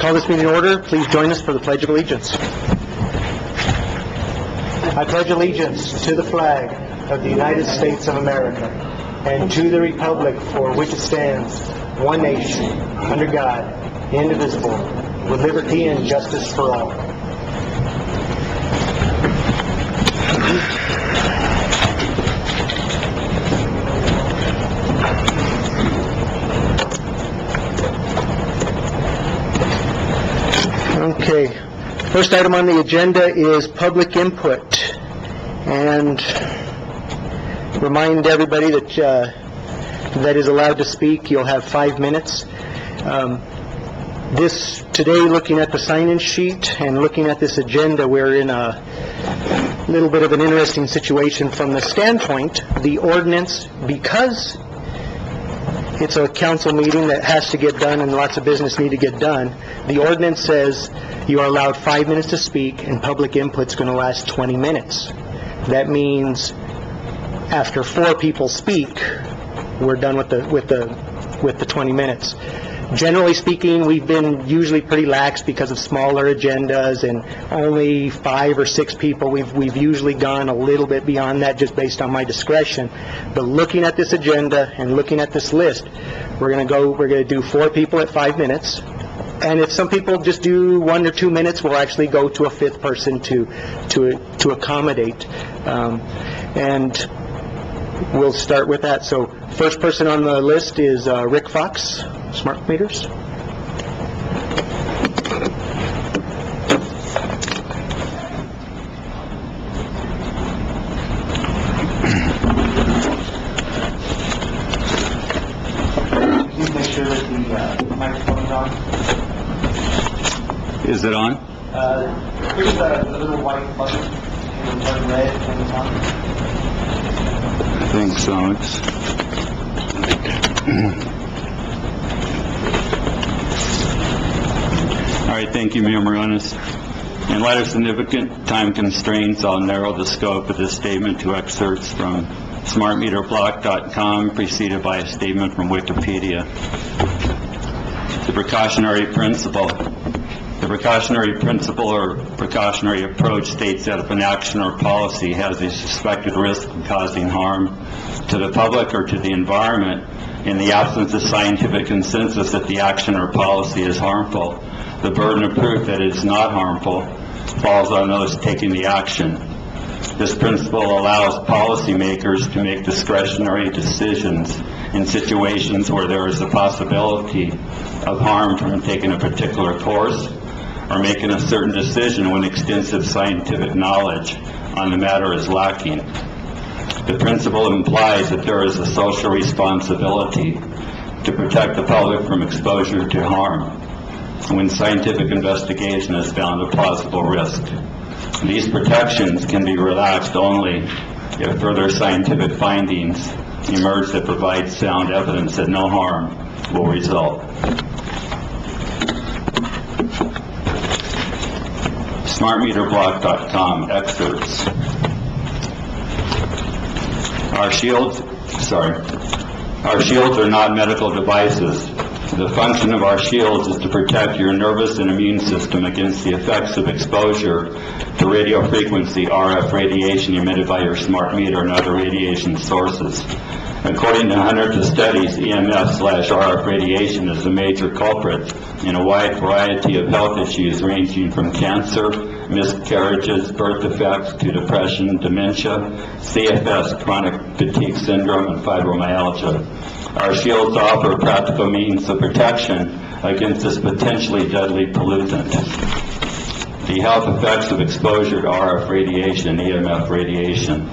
Call this meeting to order. Please join us for the Pledge of Allegiance. I pledge allegiance to the flag of the United States of America and to the republic for which it stands, one nation, under God, indivisible, with liberty and justice for all. Okay, first item on the agenda is public input, and remind everybody that that is allowed to speak. You'll have 5 minutes. Today, looking at the sign-in sheet and looking at this agenda, we're in a little bit of an interesting situation from the standpoint, the ordinance, because it's a council meeting that has to get done and lots of business need to get done. The ordinance says you are allowed 5 minutes to speak and public input's going to last 20 minutes. That means after 4 people speak, we're done with the 20 minutes. Generally speaking, we've been usually pretty lax because of smaller agendas and only 5 or 6 people. We've usually gone a little bit beyond that just based on my discretion. But looking at this agenda and looking at this list, we're going to do 4 people at 5 minutes. And if some people just do 1 or 2 minutes, we'll actually go to a 5th person to accommodate. And we'll start with that. So first person on the list is Rick Fox, Smart Meters. Please make sure that the microphone is on. Is it on? Here's the little white button, and turn red when it's on. I think so. All right, thank you, Mayor Moronis. In light of significant time constraints, I'll narrow the scope of this statement to excerpts from smartmeterblock.com, preceded by a statement from Wikipedia. The precautionary principle. The precautionary principle or precautionary approach states that if an action or policy has a suspected risk of causing harm to the public or to the environment, in the absence of scientific consensus that the action or policy is harmful, the burden of proof that it is not harmful falls on those taking the action. This principle allows policymakers to make discretionary decisions in situations where there is a possibility of harm from taking a particular course or making a certain decision when extensive scientific knowledge on the matter is lacking. The principle implies that there is a social responsibility to protect the public from exposure to harm when scientific investigation has found a plausible risk. These protections can be relaxed only if further scientific findings emerge that provide sound evidence that no harm will result. SmartMeterBlock.com excerpts. Our shields are not medical devices. The function of our shields is to protect your nervous and immune system against the effects of exposure to radio frequency RF radiation emitted by your smart meter and other radiation sources. According to hundreds of studies, EMF/RF radiation is a major culprit in a wide variety of health issues ranging from cancer, miscarriages, birth defects, to depression, dementia, CFS, chronic fatigue syndrome, and fibromyalgia. Our shields offer practical means of protection against this potentially deadly pollutant. The health effects of exposure to RF radiation, EMF radiation.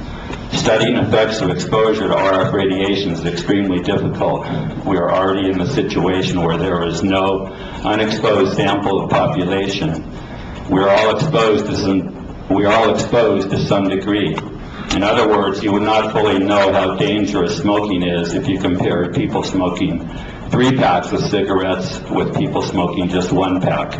Studying effects of exposure to RF radiation is extremely difficult. We are already in a situation where there is no unexposed sample of population. We are all exposed to some degree. In other words, you would not fully know how dangerous smoking is if you compared people smoking 3 packs of cigarettes with people smoking just 1 pack.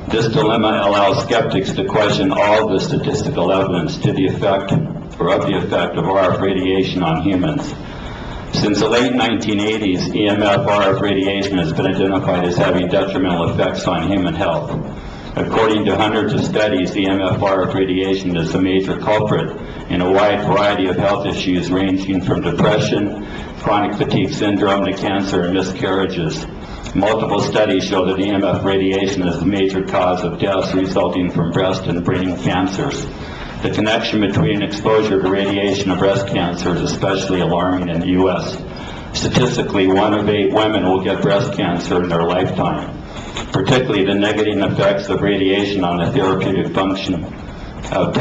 This dilemma allows skeptics to question all the statistical evidence to the effect of RF radiation on humans. Since the late 1980s, EMF-RF radiation has been identified as having detrimental effects on human health. According to hundreds of studies, EMF-RF radiation is a major culprit in a wide variety of health issues ranging from depression, chronic fatigue syndrome to cancer and miscarriages. Multiple studies show that EMF radiation is the major cause of deaths resulting from breast and brain cancers. The connection between exposure to radiation and breast cancer is especially alarming in the U.S. Statistically, 1 of 8 women will get breast cancer in their lifetime. Particularly the negative effects of radiation on the therapeutic function of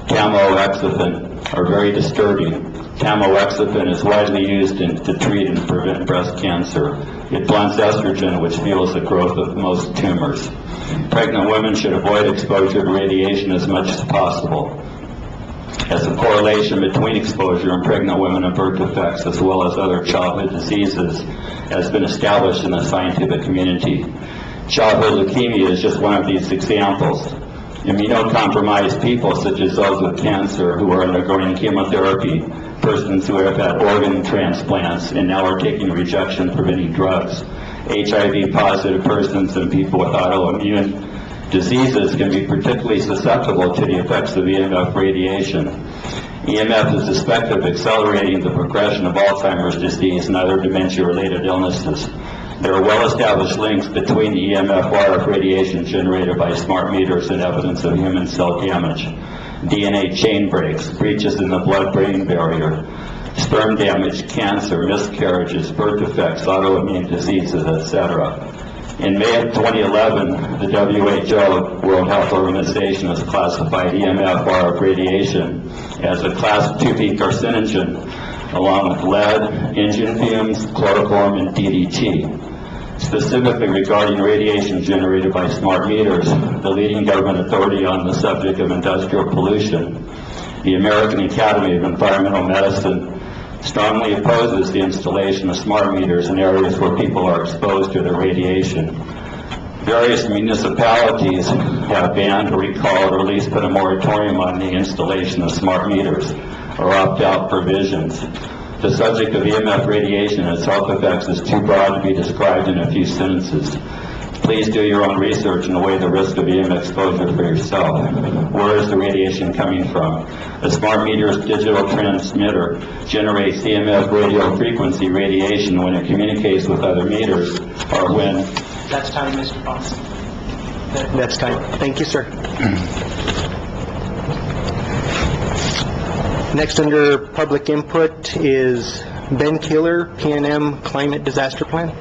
tamoxifen are very disturbing. Tamoxifen is widely used to treat and prevent breast cancer. It blunts estrogen, which fuels the growth of most tumors. Pregnant women should avoid exposure to radiation as much as possible, as the correlation between exposure in pregnant women and birth defects, as well as other childhood diseases, has been established in the scientific community. Childhood leukemia is just one of these examples. Immunocompromised people, such as those with cancer who are undergoing chemotherapy, persons who have had organ transplants and now are taking rejection-preventing drugs, HIV-positive persons, and people with autoimmune diseases can be particularly susceptible to the effects of EMF radiation. EMF is suspected of accelerating the progression of Alzheimer's disease and other dementia-related illnesses. There are well-established links between the EMF-RF radiation generated by smart meters and evidence of human cell damage, DNA chain breaks, breaches in the blood-brain barrier, sperm damage, cancer, miscarriages, birth defects, autoimmune diseases, etc. In May of 2011, the WHO, World Health Organization, has classified EMF-RF radiation as a Class 2B carcinogen, along with lead, engine fumes, chloroform, and DDT. Specifically regarding radiation generated by smart meters, the leading government authority on the subject of industrial pollution, the American Academy of Environmental Medicine, strongly opposes the installation of smart meters in areas where people are exposed to the radiation. Various municipalities have banned or recalled or at least put a moratorium on the installation of smart meters or opt-out provisions. The subject of EMF radiation and its health effects is too broad to be described in a few sentences. Please do your own research and weigh the risk of EMF exposure for yourself. Where is the radiation coming from? A smart meter's digital transmitter generates EMF radio frequency radiation when it communicates with other meters or when... That's time, Mr. Fox. That's time. Thank you, sir. Next under public input is Ben Keeler, PNM Climate Disaster Plan.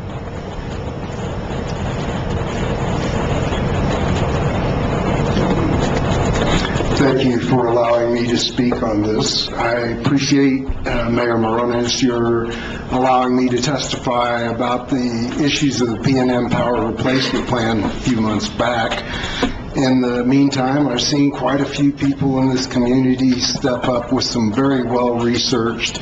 Thank you for allowing me to speak on this. I appreciate, Mayor Morones, your allowing me to testify about the issues of the PNM Power Replacement Plan a few months back. In the meantime, I've seen quite a few people in this community step up with some very well-researched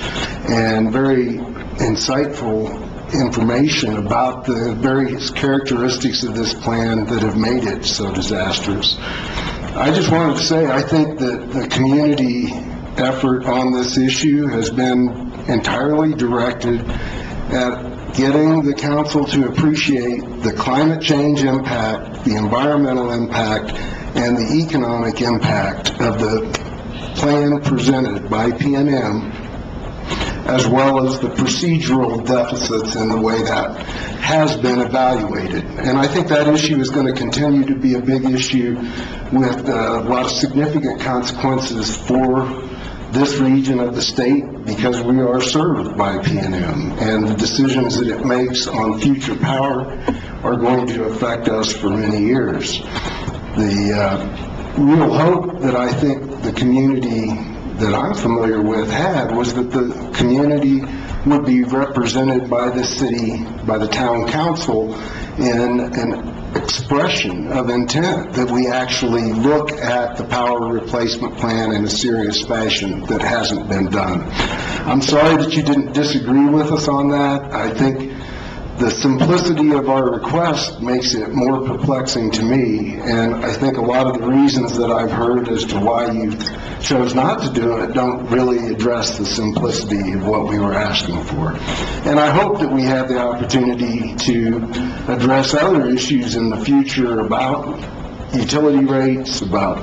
and very insightful information about the various characteristics of this plan that have made it so disastrous. I just wanted to say, I think that the community effort on this issue has been entirely directed at getting the council to appreciate the climate change impact, the environmental impact, and the economic impact of the plan presented by PNM, as well as the procedural deficits in the way that has been evaluated. And I think that issue is going to continue to be a big issue with a lot of significant consequences for this region of the state, because we are served by PNM, and the decisions that it makes on future power are going to affect us for many years. The real hope that I think the community that I'm familiar with had was that the community would be represented by the city, by the town council, in an expression of intent that we actually look at the power replacement plan in a serious fashion. That hasn't been done. I'm sorry that you didn't disagree with us on that. I think the simplicity of our request makes it more perplexing to me, and I think a lot of the reasons that I've heard as to why you chose not to do it don't really address the simplicity of what we were asking for. And I hope that we have the opportunity to address other issues in the future about utility rates, about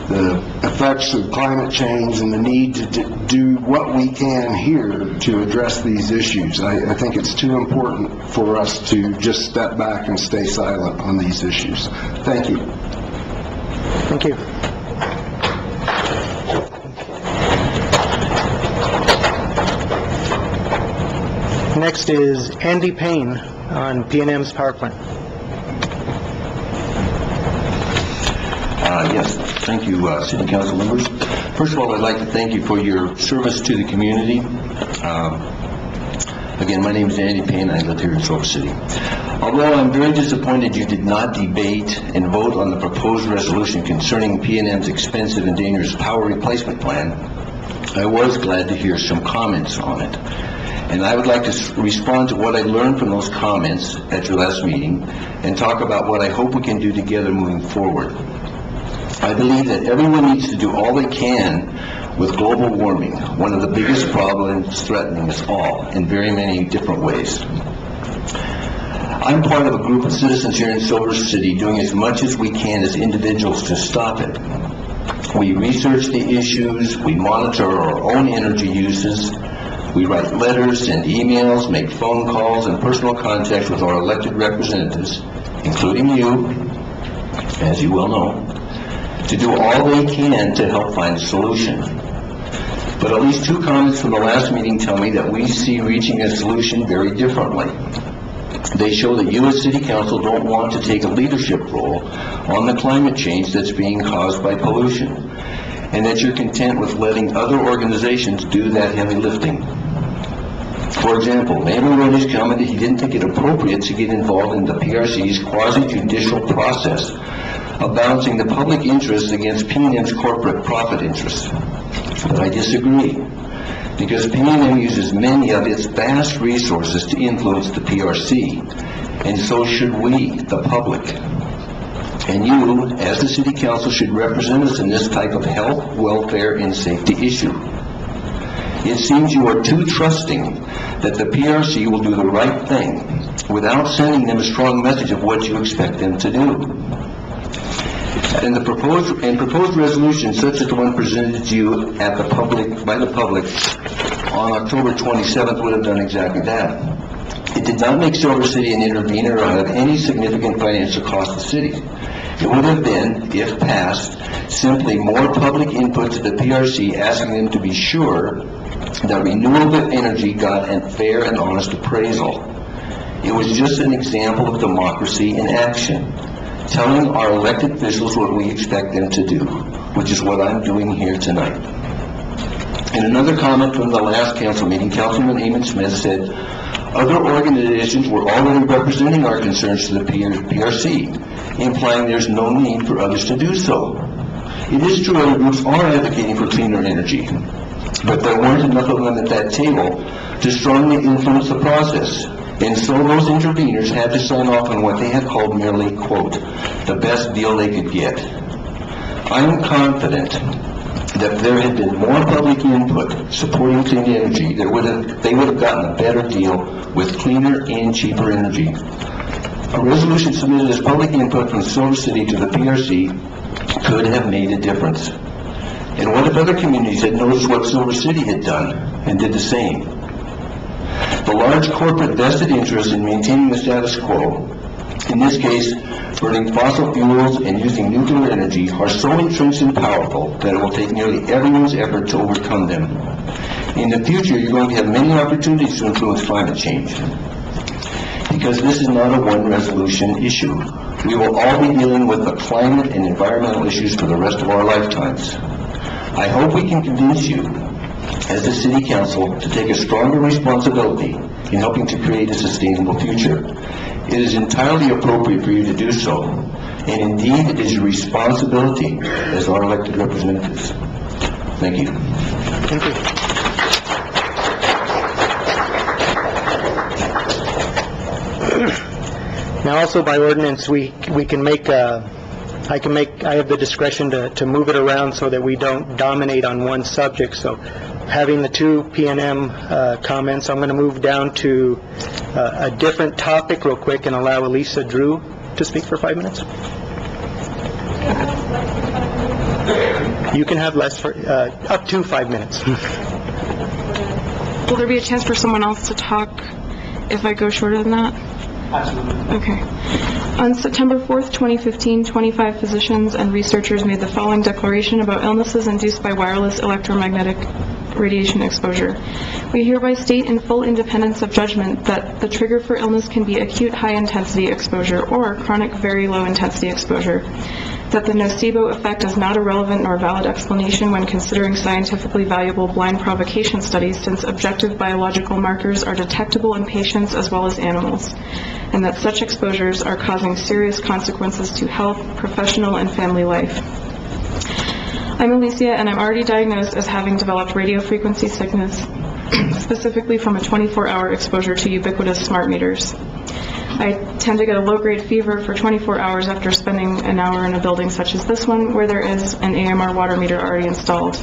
the effects of climate change, and the need to do what we can here to address these issues. I think it's too important for us to just step back and stay silent on these issues. Thank you. Thank you. Next is Andy Payne on PNM's power plant. Yes, thank you, City Council members. First of all, I'd like to thank you for your service to the community. Again, my name is Andy Payne. I live here in Silver City. Although I'm very disappointed you did not debate and vote on the proposed resolution concerning PNM's expensive and dangerous power replacement plan, I was glad to hear some comments on it. And I would like to respond to what I learned from those comments at your last meeting and talk about what I hope we can do together moving forward. I believe that everyone needs to do all they can with global warming, one of the biggest problems threatening us all in very many different ways. I'm part of a group of citizens here in Silver City doing as much as we can as individuals to stop it. We research the issues, we monitor our own energy uses, we write letters, send emails, make phone calls, and personal contacts with our elected representatives, including you, as you well know, to do all they can to help find a solution. But at least two comments from the last meeting tell me that we see reaching a solution very differently. They show that you as City Council don't want to take a leadership role on the climate change that's being caused by pollution, and that you're content with letting other organizations do that heavy lifting. For example, Mayor Maroney's commented he didn't think it appropriate to get involved in the PRC's quasi-judicial process of balancing the public interest against PNM's corporate profit interests. But I disagree, because PNM uses many of its vast resources to influence the PRC, and so should we, the public. And you, as the City Council, should represent us in this type of health, welfare, and safety issue. It seems you are too trusting that the PRC will do the right thing without sending them a strong message of what you expect them to do. And proposed resolutions such as the one presented to you by the public on October 27th would have done exactly that. It did not make Silver City an intervener or have any significant financial cost to the city. It would have been, if passed, simply more public input to the PRC, asking them to be sure that renewable energy got a fair and honest appraisal. It was just an example of democracy in action, telling our elected officials what we expect them to do, which is what I'm doing here tonight. In another comment from the last council meeting, Councilman Eamon Smith said, other organizations were already representing our concerns to the PRC, implying there's no need for others to do so. It is true other groups are advocating for cleaner energy, but there weren't enough of them at that table to strongly influence the process. And so those interveners had to sign off on what they had called merely, quote, the best deal they could get. I'm confident that if there had been more public input supporting clean energy, they would have gotten a better deal with cleaner and cheaper energy. A resolution submitted as public input from Silver City to the PRC could have made a difference. And what if other communities had noticed what Silver City had done and did the same? The large corporate vested interest in maintaining the status quo, in this case, burning fossil fuels and using nuclear energy, are so entrenched and powerful that it will take nearly everyone's effort to overcome them. In the future, you're going to have many opportunities to influence climate change, because this is not a one resolution issue. We will all be dealing with the climate and environmental issues for the rest of our lifetimes. I hope we can convince you, as the City Council, to take a stronger responsibility in helping to create a sustainable future. It is entirely appropriate for you to do so, and indeed it is your responsibility as our elected representatives. Thank you. Thank you. Now, also by ordinance, we can make, I have the discretion to move it around so that we don't dominate on one subject. So having the two PNM comments, I'm going to move down to a different topic real quick and allow Elisa Drew to speak for 5 minutes. You can have less for, up to 5 minutes. Will there be a chance for someone else to talk if I go shorter than that? Absolutely. Okay. On September 4th, 2015, 25 physicians and researchers made the following declaration about illnesses induced by wireless electromagnetic radiation exposure. We hereby state in full independence of judgment that the trigger for illness can be acute high-intensity exposure or chronic very low-intensity exposure, that the nocebo effect is not a relevant nor valid explanation when considering scientifically valuable blind provocation studies, since objective biological markers are detectable in patients as well as animals, and that such exposures are causing serious consequences to health, professional, and family life. I'm Alicia, and I'm already diagnosed as having developed radio frequency sickness, specifically from a 24-hour exposure to ubiquitous smart meters. I tend to get a low-grade fever for 24 hours after spending an hour in a building such as this one, where there is an AMR water meter already installed.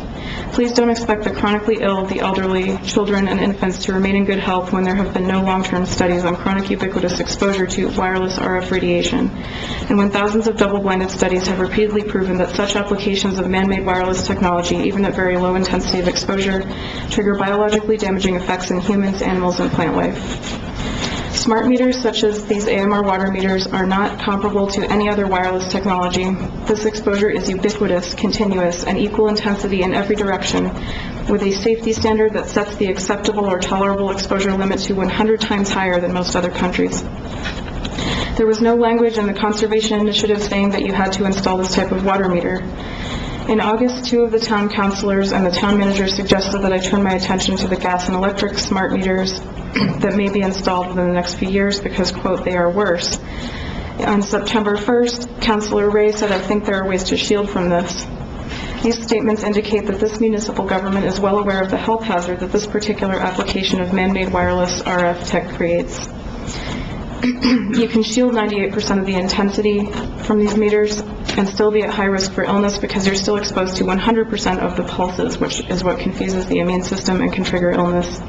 Please don't expect the chronically ill, the elderly, children, and infants to remain in good health when there have been no long-term studies on chronic ubiquitous exposure to wireless RF radiation, and when thousands of double-blinded studies have repeatedly proven that such applications of man-made wireless technology, even at very low intensity of exposure, trigger biologically damaging effects in humans, animals, and plant life. Smart meters such as these AMR water meters are not comparable to any other wireless technology. This exposure is ubiquitous, continuous, and equal intensity in every direction, with a safety standard that sets the acceptable or tolerable exposure limit to 100 times higher than most other countries. There was no language in the Conservation Initiative saying that you had to install this type of water meter. In August, 2 of the town councilors and the town manager suggested that I turn my attention to the gas and electric smart meters that may be installed within the next few years because, quote, they are worse. On September 1st, Councilor Ray said, I think there are ways to shield from this. These statements indicate that this municipal government is well aware of the health hazard that this particular application of man-made wireless RF tech creates. You can shield 98% of the intensity from these meters and still be at high risk for illness because you're still exposed to 100% of the pulses, which is what confuses the immune system and can trigger illness.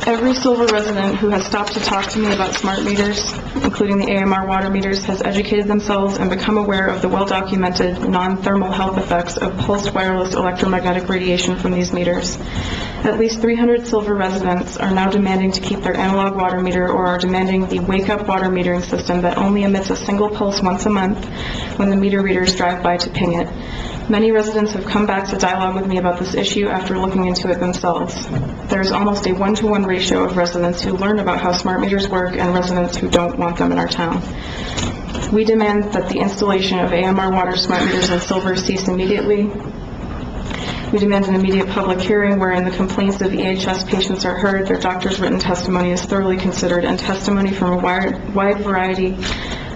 Every Silver resident who has stopped to talk to me about smart meters, including the AMR water meters, has educated themselves and become aware of the well-documented non-thermal health effects of pulsed wireless electromagnetic radiation from these meters. At least 300 Silver residents are now demanding to keep their analog water meter or are demanding the wake-up water metering system that only emits a single pulse once a month when the meter readers drive by to ping it. Many residents have come back to dialogue with me about this issue after looking into it themselves. There is almost a 1-to-1 ratio of residents who learn about how smart meters work and residents who don't want them in our town. We demand that the installation of AMR water smart meters in Silver cease immediately. We demand an immediate public hearing wherein the complaints of EHS patients are heard, their doctor's written testimony is thoroughly considered, and testimony from a wide variety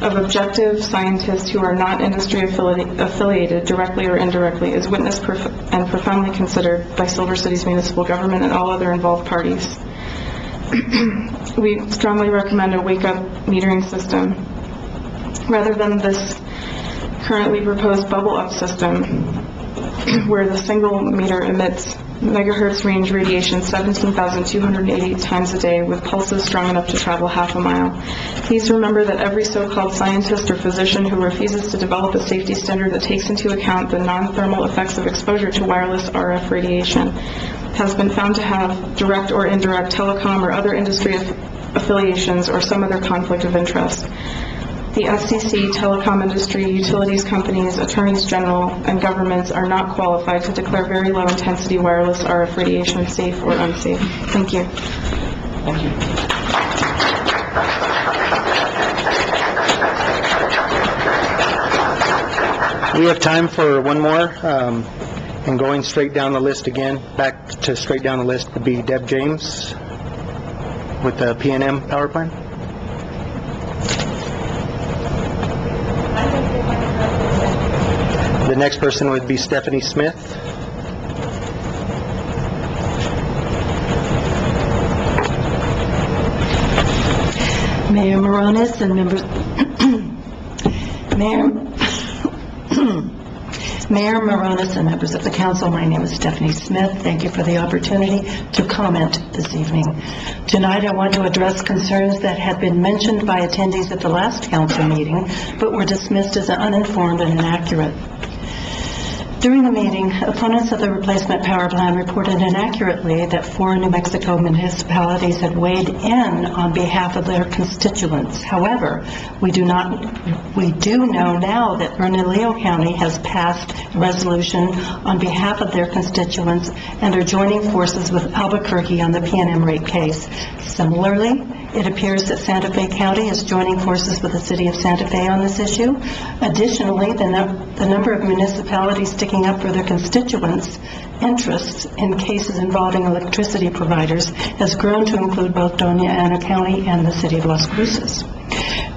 of objective scientists who are not industry affiliated directly or indirectly is witnessed and profoundly considered by Silver City's municipal government and all other involved parties. We strongly recommend a wake-up metering system rather than this currently proposed bubble-up system where the single meter emits megahertz range radiation 17,280 times a day with pulses strong enough to travel half a mile. Please remember that every so-called scientist or physician who refuses to develop a safety standard that takes into account the non-thermal effects of exposure to wireless RF radiation has been found to have direct or indirect telecom or other industry affiliations or some other conflict of interest. The FCC, telecom industry, utilities companies, attorneys general, and governments are not qualified to declare very low-intensity wireless RF radiation safe or unsafe. Thank you. Thank you. We have time for one more, and going straight down the list again, back to straight down the list would be Deb James with the PNM power plant. The next person would be Stephanie Smith. Mayor Moronis and members, Mayor Moronis and members of the council, my name is Stephanie Smith. Thank you for the opportunity to comment this evening. Tonight, I want to address concerns that had been mentioned by attendees at the last council meeting, but were dismissed as uninformed and inaccurate. During the meeting, opponents of the replacement power plan reported inaccurately that 4 New Mexico municipalities had weighed in on behalf of their constituents. However, we do know now that Bernalillo County has passed a resolution on behalf of their constituents and are joining forces with Albuquerque on the PNM rate case. Similarly, it appears that Santa Fe County is joining forces with the city of Santa Fe on this issue. Additionally, the number of municipalities sticking up for their constituents' interests in cases involving electricity providers has grown to include both Doña Ana County and the city of Las Cruces.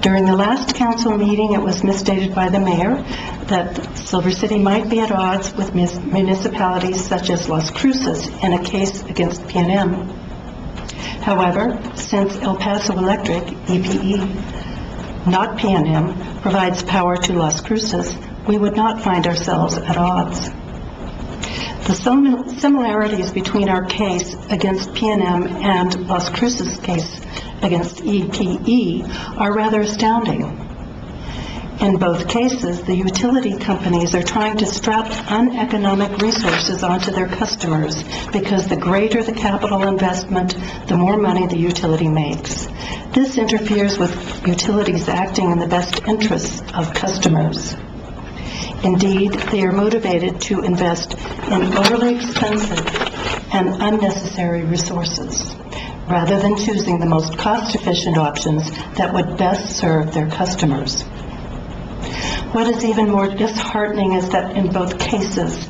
During the last council meeting, it was misstated by the mayor that Silver City might be at odds with municipalities such as Las Cruces in a case against PNM. However, since El Paso Electric, EPE, not PNM, provides power to Las Cruces, we would not find ourselves at odds. The similarities between our case against PNM and Las Cruces' case against EPE are rather astounding. In both cases, the utility companies are trying to strap uneconomic resources onto their customers because the greater the capital investment, the more money the utility makes. This interferes with utilities acting in the best interests of customers. Indeed, they are motivated to invest in overly expensive and unnecessary resources, rather than choosing the most cost-efficient options that would best serve their customers. What is even more disheartening is that in both cases,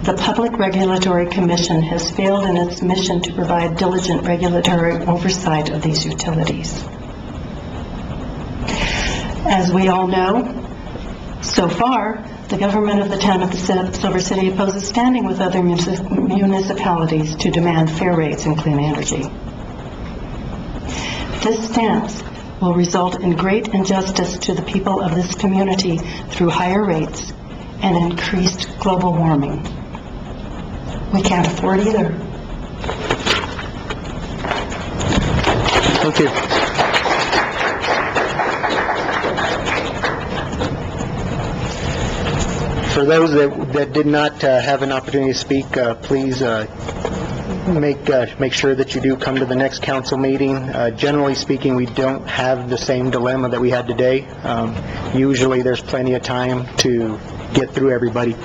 the Public Regulatory Commission has failed in its mission to provide diligent regulatory oversight of these utilities. As we all know, so far, the government of the town of Silver City opposes standing with other municipalities to demand fair rates and clean energy. This stance will result in great injustice to the people of this community through higher rates and increased global warming. We can't afford either. Thank you. For those that did not have an opportunity to speak, please make sure that you do come to the next council meeting. Generally speaking, we don't have the same dilemma that we had today. Usually there's plenty of time to get through everybody.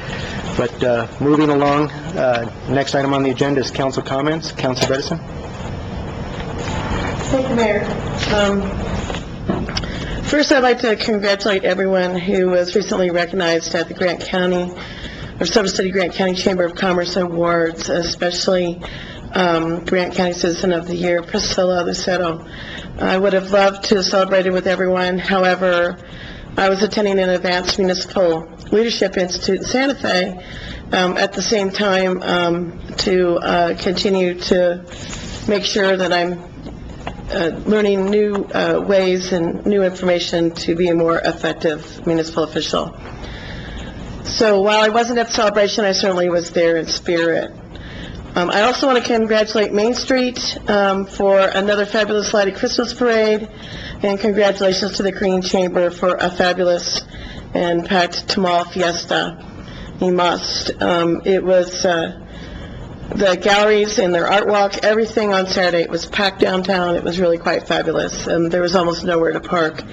But moving along, next item on the agenda is council comments. Councilor Bredesen. Thank you, Mayor. First, I'd like to congratulate everyone who was recently recognized at the Silver City Grant County Chamber of Commerce Awards, especially Grant County Citizen of the Year, Priscilla Lucero. I would have loved to have celebrated with everyone. However, I was attending an advanced municipal leadership institute in Santa Fe at the same time to continue to make sure that I'm learning new ways and new information to be a more effective municipal official. So while I wasn't at the celebration, I certainly was there in spirit. I also want to congratulate Main Street for another fabulous lighted Christmas parade, and congratulations to the Green Chamber for a fabulous and packed Tamal Fiesta. You must. It was the galleries and their art walk, everything on Saturday. It was packed downtown. It was really quite fabulous. There was almost nowhere to park.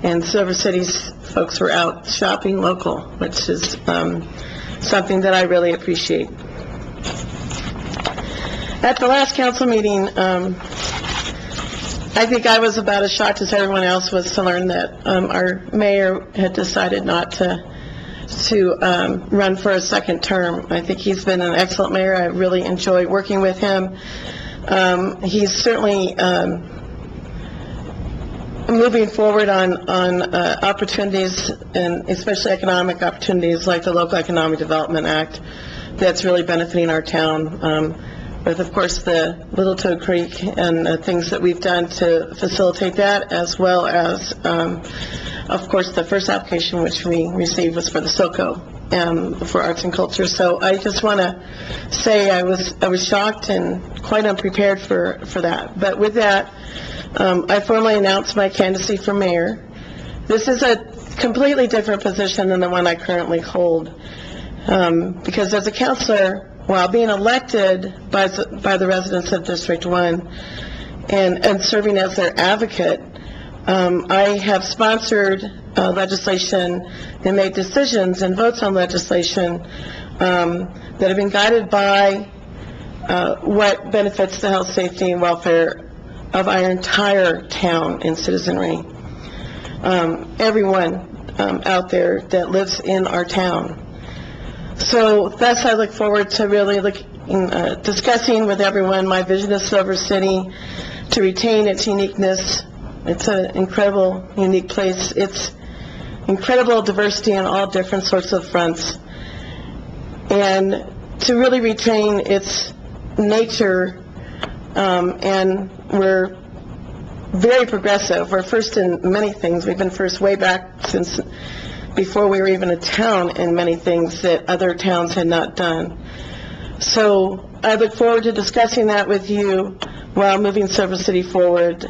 And Silver City's folks were out shopping local, which is something that I really appreciate. At the last council meeting, I think I was about as shocked as everyone else was to learn that our mayor had decided not to run for a second term. I think he's been an excellent mayor. I really enjoyed working with him. He's certainly moving forward on opportunities, and especially economic opportunities like the Local Economic Development Act that's really benefiting our town. with, of course, the Little Toad Creek and the things that we've done to facilitate that, as well as, of course, the first application which we received was for the SoCo, for arts and culture. So I just want to say I was shocked and quite unprepared for that. But with that, I formally announced my candidacy for mayor. This is a completely different position than the one I currently hold, because as a counselor, while being elected by the residents of District 1 and serving as their advocate, I have sponsored legislation and made decisions and votes on legislation that have been guided by what benefits the health, safety, and welfare of our entire town and citizenry. Everyone out there that lives in our town. So thus I look forward to really discussing with everyone my vision of Silver City to retain its uniqueness. It's an incredible, unique place. It's incredible diversity on all different sorts of fronts. And to really retain its nature, and we're very progressive. We're first in many things. We've been first way back since before we were even a town in many things that other towns had not done. So I look forward to discussing that with you while moving Silver City forward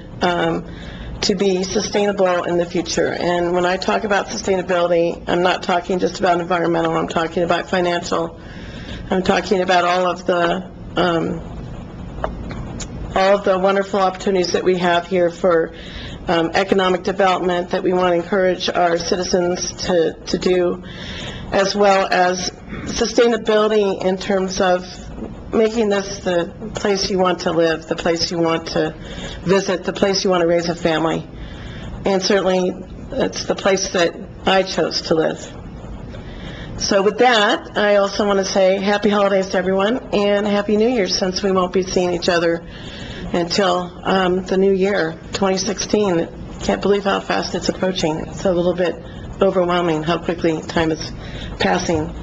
to be sustainable in the future. And when I talk about sustainability, I'm not talking just about environmental. I'm talking about financial. I'm talking about all of the wonderful opportunities that we have here for economic development that we want to encourage our citizens to do, as well as sustainability in terms of making this the place you want to live, the place you want to visit, the place you want to raise a family. And certainly, it's the place that I chose to live. So with that, I also want to say happy holidays to everyone and Happy New Year, since we won't be seeing each other until the new year, 2016. Can't believe how fast it's approaching. It's a little bit overwhelming how quickly time is passing.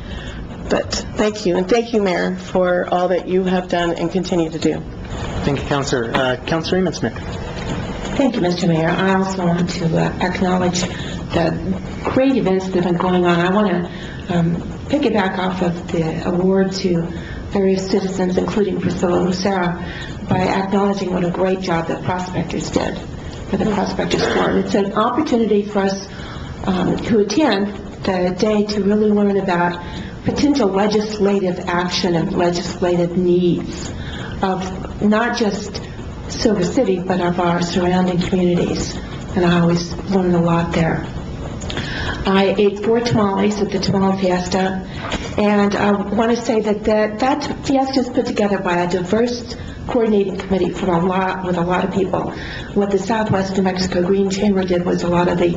But thank you, and thank you, Mayor, for all that you have done and continue to do. Thank you, Councilor. Councilor Eamon Smith. Thank you, Mr. Mayor. I also want to acknowledge the great events that have been going on. I want to piggyback off of the award to various citizens, including Priscilla Lucera, by acknowledging what a great job the prospectors did for the Prospectors Forum. It's an opportunity for us who attend the day to really learn about potential legislative action and legislative needs of not just Silver City, but of our surrounding communities. And I always learn a lot there. I ate 4 tamales at the Tamale Fiesta, and I want to say that fiesta is put together by a diverse coordinating committee with a lot of people. What the Southwest New Mexico Green Chamber did was a lot of the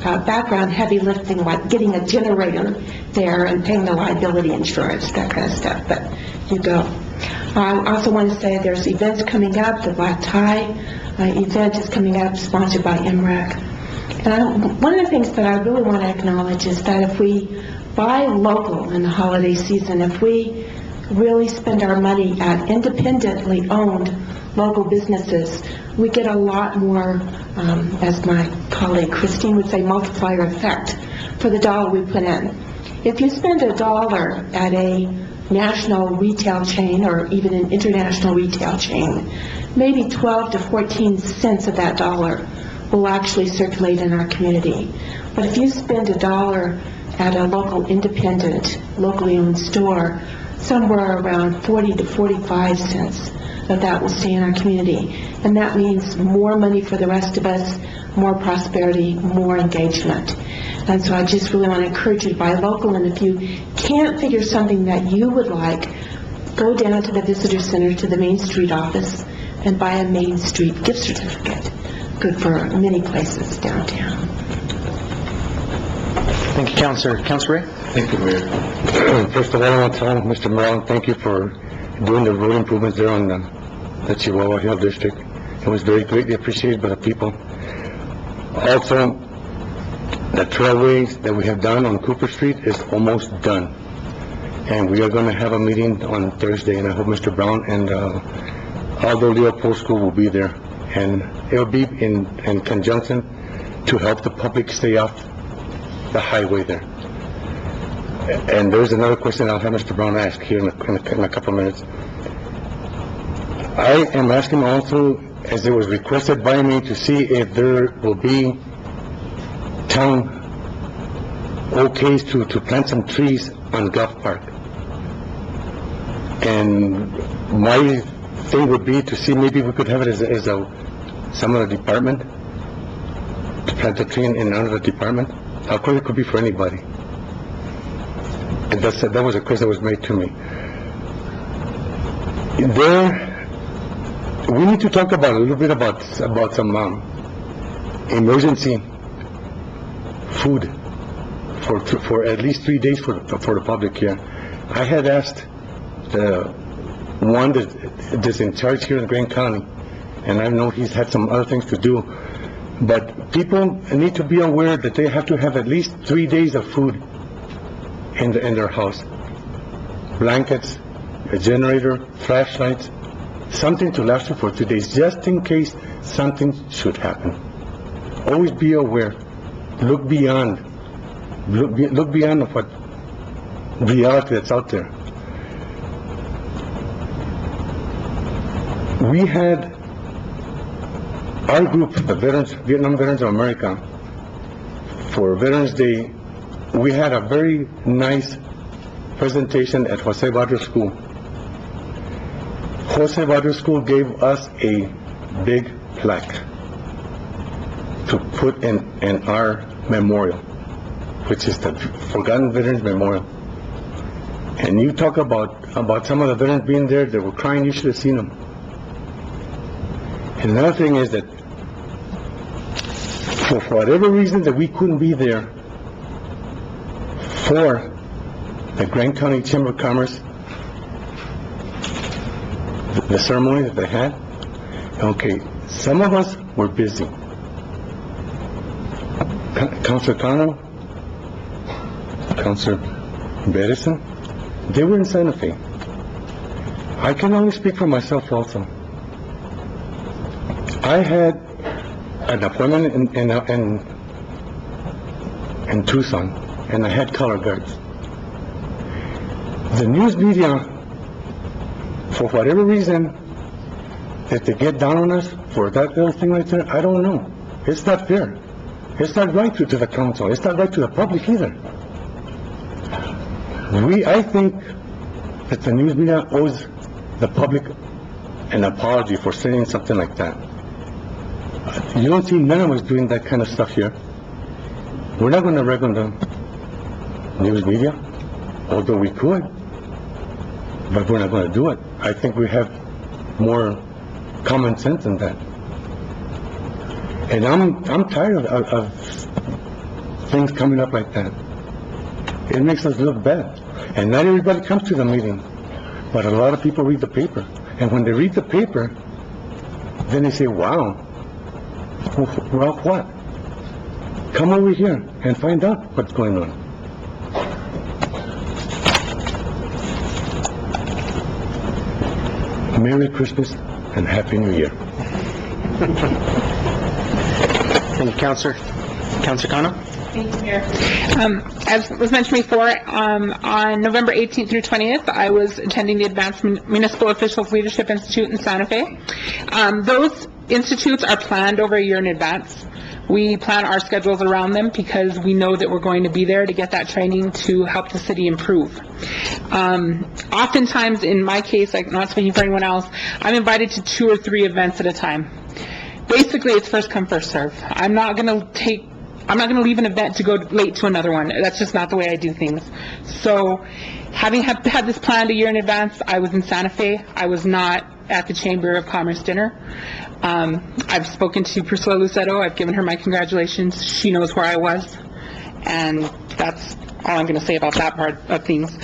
background heavy lifting, like getting a generator there and paying the liability insurance, that kind of stuff. But you go. I also want to say there's events coming up. The Black Tie event is coming up, sponsored by MREC. And one of the things that I really want to acknowledge is that if we buy local in the holiday season, if we really spend our money at independently owned local businesses, we get a lot more, as my colleague Christine would say, multiplier effect for the dollar we put in. If you spend $1 at a national retail chain or even an international retail chain, maybe 12 to 14 cents of that dollar will actually circulate in our community. But if you spend $1 at a local independent, locally owned store, somewhere around 40 to 45 cents of that will stay in our community. And that means more money for the rest of us, more prosperity, more engagement. And so I just really want to encourage you to buy local, and if you can't figure something that you would like, go down to the Visitor Center, to the Main Street office, and buy a Main Street gift certificate. Good for many places downtown. Thank you, Councilor. Councilor Ray? Thank you, Mayor. First of all, I want to tell Mr. Morales, thank you for doing the road improvements there on the Chihuahua Hill District. It was very greatly appreciated by the people. Also, the trailways that we have done on Cooper Street is almost done. And we are going to have a meeting on Thursday, and I hope Mr. Brown and Aldo Leopold School will be there. And it will be in conjunction to help the public stay off the highway there. And there's another question I'll have Mr. Brown ask here in a couple of minutes. I am asking also, as it was requested by me, to see if there will be town okays to plant some trees on Gulf Park. And my thing would be to see maybe we could have it as some other department, to plant a tree in another department. Of course, it could be for anybody. And that was a request that was made to me. We need to talk about a little bit about some emergency food for at least 3 days for the public here. I had asked the one that's in charge here in Grand County, and I know he's had some other things to do, but people need to be aware that they have to have at least 3 days of food in their house. Blankets, a generator, flashlights, something to last you for 2 days, just in case something should happen. Always be aware. Look beyond of what reality that's out there. We had our group, the Vietnam Veterans of America, for Veterans Day. We had a very nice presentation at Jose Badra School. Jose Badra School gave us a big plaque to put in our memorial, which is the Forgotten Veterans Memorial. And you talk about some of the veterans being there, they were crying. You should have seen them. And another thing is that for whatever reason that we couldn't be there for the Grand County Chamber of Commerce, the ceremony that they had, okay, some of us were busy. Councilor Cano, Councilor Berison, they were in Santa Fe. I can only speak for myself also. I had an appointment in Tucson, and I had color guards. The news media, for whatever reason, that they get down on us for that little thing right there, I don't know. It's not fair. It's not right to the council. It's not right to the public either. I think that the news media owes the public an apology for saying something like that. You don't see none of us doing that kind of stuff here. We're not going to rag on the news media, although we could, but we're not going to do it. I think we have more common sense than that. And I'm tired of things coming up like that. It makes us look bad. And not everybody comes to the meeting, but a lot of people read the paper. And when they read the paper, then they say, wow, well, what? Come over here and find out what's going on. Merry Christmas and Happy New Year. Thank you, Councilor. Councilor Cano? Thank you, Mayor. As was mentioned before, on November 18th through 20th, I was attending the Advanced Municipal Officials Leadership Institute in Santa Fe. Those institutes are planned over a year in advance. We plan our schedules around them because we know that we're going to be there to get that training to help the city improve. Oftentimes, in my case, I'm not speaking for anyone else, I'm invited to 2 or 3 events at a time. Basically, it's first come, first serve. I'm not going to leave an event to go late to another one. That's just not the way I do things. So, having had this planned a year in advance, I was in Santa Fe. I was not at the Chamber of Commerce dinner. I've spoken to Priscilla Luceto. I've given her my congratulations. She knows where I was. And that's all I'm going to say about that part of things.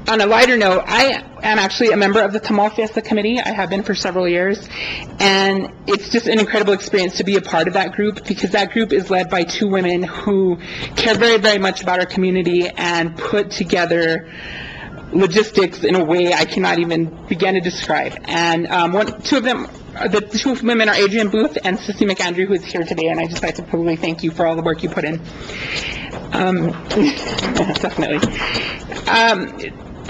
on a lighter note, I am actually a member of the Tamal Fiesta Committee. I have been for several years, and it's just an incredible experience to be a part of that group, because that group is led by two women who care very, very much about our community and put together logistics in a way I cannot even begin to describe. And the two women are Adrienne Booth and Sissy McAndrew, who is here today, and I just like to publicly thank you for all the work you put in. Definitely.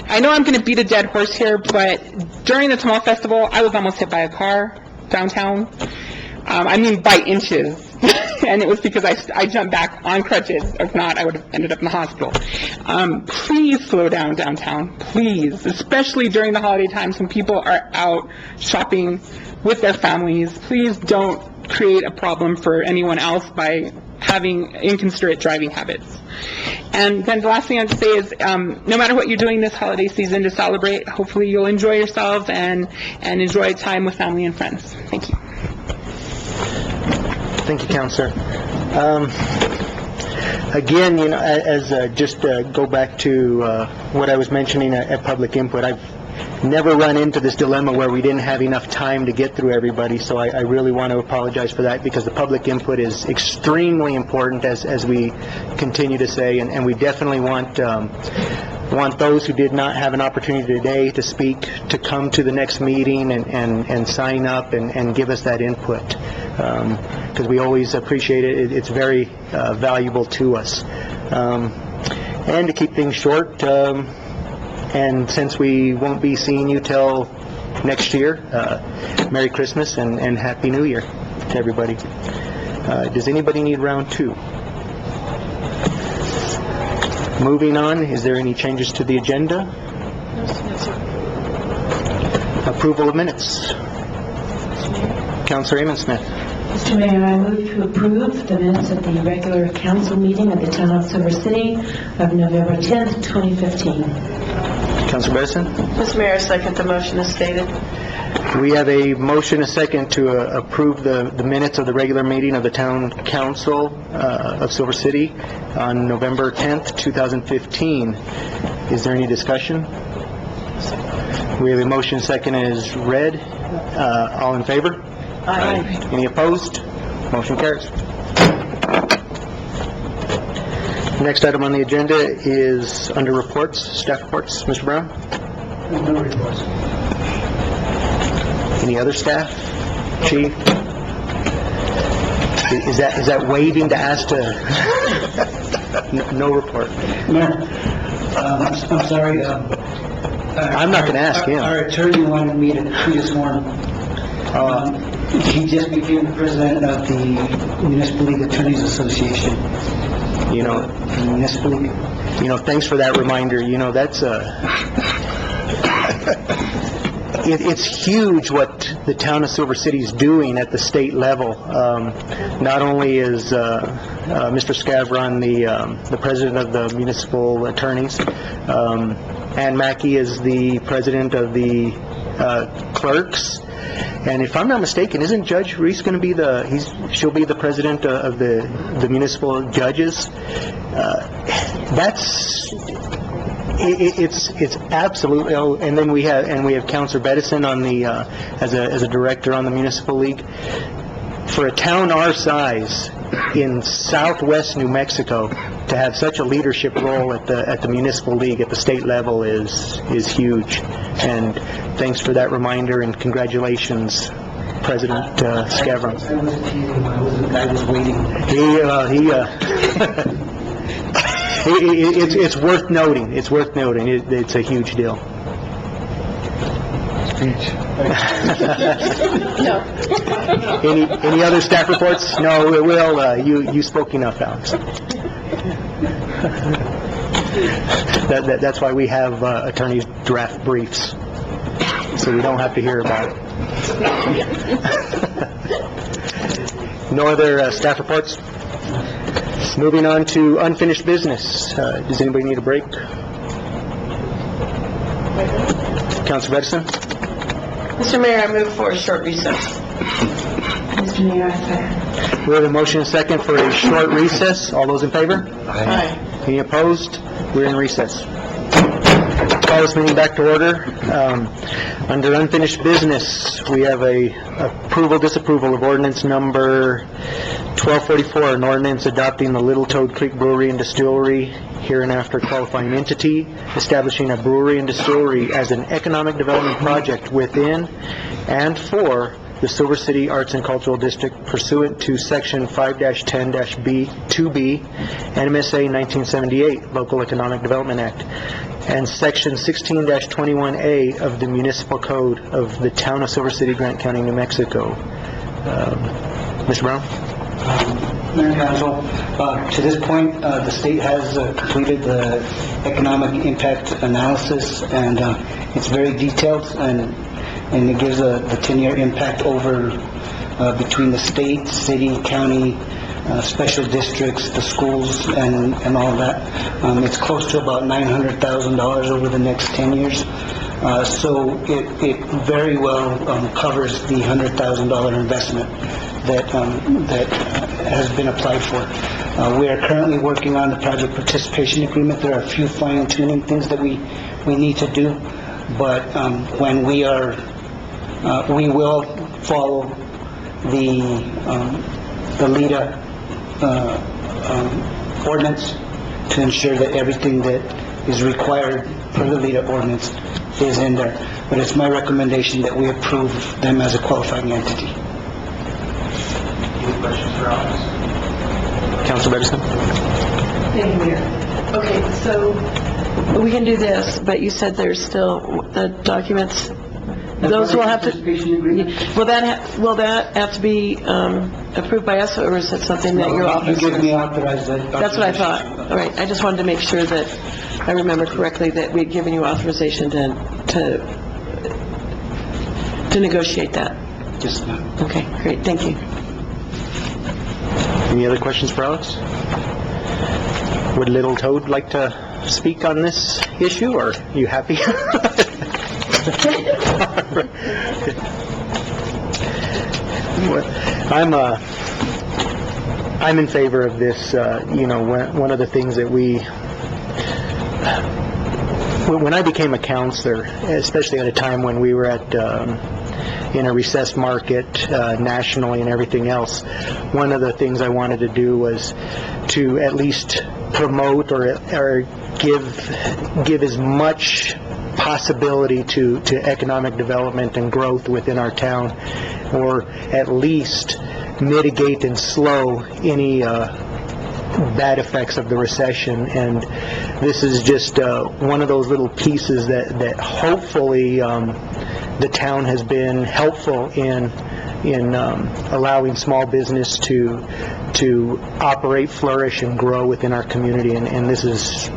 I know I'm going to beat a dead horse here, but during the Tamal Festival, I was almost hit by a car downtown. I mean, by inches. And it was because I jumped back on crutches. If not, I would have ended up in the hospital. Please slow down downtown, please, especially during the holiday times when people are out shopping with their families. Please don't create a problem for anyone else by having inconsiderate driving habits. And then the last thing I have to say is, no matter what you're doing this holiday season to celebrate, hopefully you'll enjoy yourselves and enjoy time with family and friends. Thank you. Thank you, Counselor. Again, just go back to what I was mentioning at public input, I've never run into this dilemma where we didn't have enough time to get through everybody, so I really want to apologize for that, because the public input is extremely important, as we continue to say, and we definitely want those who did not have an opportunity today to speak to come to the next meeting and sign up and give us that input, because we always appreciate it. It's very valuable to us. And to keep things short, and since we won't be seeing you till next year, Merry Christmas and Happy New Year to everybody. Does anybody need round two? Moving on, is there any changes to the agenda? Approval of minutes. Councilor Amon Smith. Mr. Mayor, I move to approve the minutes of the regular council meeting of the Town of Silver City of November 10th, 2015. Councilor Bedison. Mr. Mayor, I second the motion as stated. We have a motion, a second, to approve the minutes of the regular meeting of the Town Council of Silver City on November 10th, 2015. Is there any discussion? We have a motion, second, as read. All in favor? Aye. Any opposed? Motion carries. Next item on the agenda is under reports, staff reports. Mr. Brown? No reports. Any other staff? Chief? Is that waiting to ask to... No report. Mayor, I'm sorry. I'm not going to ask him. Our attorney wanted me to be sworn. He just became the president of the Municipal League Attorneys Association. Municipal League. Thanks for that reminder. That's it's huge what the town of Silver City is doing at the state level. Not only is Mr. Scavron the president of the municipal attorneys, Ann Mackey is the president of the clerks, and if I'm not mistaken, isn't Judge Reese going to be she'll be the president of the municipal judges? It's absolutely. Oh, and then we have Councilor Bedison on the as a director on the municipal league. For a town our size in southwest New Mexico, to have such a leadership role at the municipal league at the state level is huge. And thanks for that reminder, and congratulations, President Scavron. I was waiting. It's worth noting. It's worth noting. It's a huge deal. No. Any other staff reports? No, Will, you spoke enough, Alex. That's why we have attorneys draft briefs, so we don't have to hear about it. No other staff reports? Moving on to unfinished business. Does anybody need a break? Councilor Bedison? Mr. Mayor, I move for a short recess. Mr. Mayor, I second. We have a motion and second for a short recess. All those in favor? Aye. Any opposed? We're in recess. Call this meeting back to order. Under unfinished business, we have a approval, disapproval of ordinance number 1244, an ordinance adopting the Little Toad Creek Brewery and Distillery, hereinafter qualifying entity, establishing a brewery and distillery as an economic development project within and for the Silver City Arts and Cultural District pursuant to Section 5-10-B-2B, NMSA 1978, Local Economic Development Act, and Section 16-21A of the Municipal Code of the Town of Silver City, Grant County, New Mexico. Mr. Brown? Mayor and Council, to this point, the state has completed the economic impact analysis, and it's very detailed, and it gives the 10-year impact over between the state, city, county, special districts, the schools, and all of that. It's close to about $900,000 over the next 10 years. So it very well covers the $100,000 investment that has been applied for. We are currently working on the project participation agreement. There are a few fine-tuning things that we need to do, but when we will follow the LEDA ordinance to ensure that everything that is required per the LEDA ordinance is in there. But it's my recommendation that we approve them as a qualifying entity. Any questions for Alex? Councilor Edison? Thank you, Mayor. Okay, so we can do this, but you said there's still the documents, those will have to, Participation agreement? will that have to be approved by us, or is it something that your You office? give me authorized. That's what I thought. All right, I just wanted to make sure that I remember correctly that we'd given you authorization to negotiate that. Yes, ma'am. Okay, great, thank you. Any other questions for Alex? Would Little Toad like to speak on this issue, or are you happy? I'm in favor of this. One of the things that when I became a counselor, especially at a time when we were in a recessed market nationally and everything else, one of the things I wanted to do was to at least promote or give as much possibility to economic development and growth within our town, or at least mitigate and slow any bad effects of the recession. And this is just one of those little pieces that hopefully the town has been helpful in allowing small business to operate, flourish, and grow within our community. And this is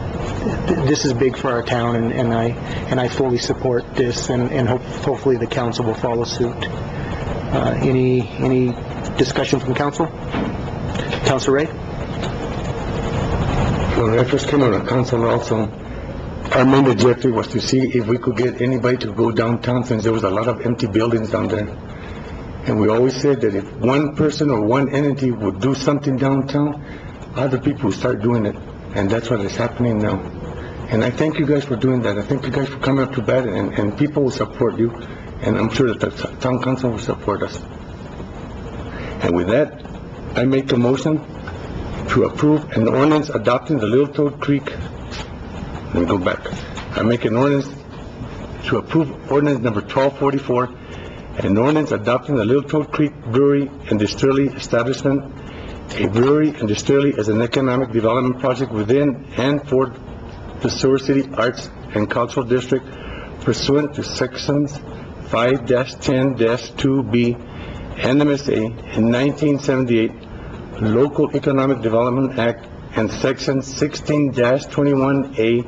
big for our town, and I fully support this, and hopefully the council will follow suit. Any discussion from council? Councilor Ray? When I first came on the council also, our main objective was to see if we could get anybody to go downtown, since there was a lot of empty buildings down there. And we always said that if one person or one entity would do something downtown, other people would start doing it. And that's what is happening now. And I thank you guys for doing that. I thank you guys for coming up to bat, and people will support you. And I'm sure that the town council will support us. And with that, I make a motion to approve an ordinance adopting the Little Toad Creek. Let me go back. I make an ordinance to approve ordinance number 1244, an ordinance adopting the Little Toad Creek Brewery and Distillery establishment, a brewery and distillery as an economic development project within and for the Silver City Arts and Cultural District pursuant to sections 5-10-2B NMSA in 1978 Local Economic Development Act and section 16-21A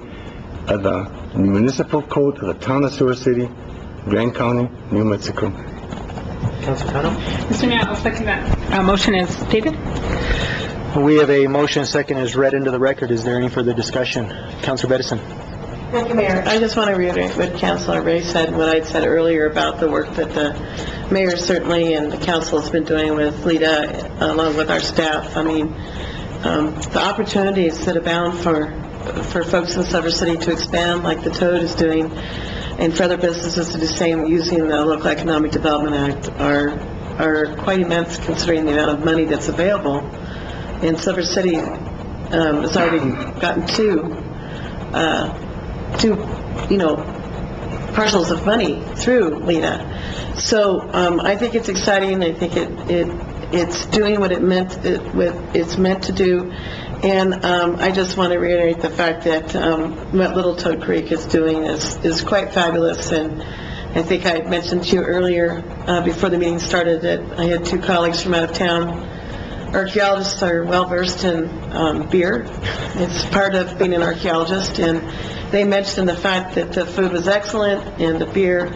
of the Municipal Code of the Town of Silver City, Grant County, New Mexico. Councilor Kano? Mr. Mayor, I'll second that. Motion is stated. We have a motion, second is read into the record. Is there any further discussion? Councilor Edison? Thank you, Mayor. I just want to reiterate what Councilor Ray said, what I'd said earlier about the work that the mayor certainly and the council has been doing with LEDA along with our staff. I mean, the opportunities that abound for for folks in Silver City to expand like the Toad is doing, and for other businesses to do the same using the Local Economic Development Act are quite immense considering the amount of money that's available. And Silver City has already gotten two parcels of money through LENA. So I think it's exciting. I think it's doing what it's meant to do. And I just want to reiterate the fact that what Little Toad Creek is doing is quite fabulous. And I think I had mentioned to you earlier, before the meeting started, that I had two colleagues from out of town. Archaeologists are well-versed in beer. It's part of being an archaeologist. And they mentioned the fact that the food was excellent and the beer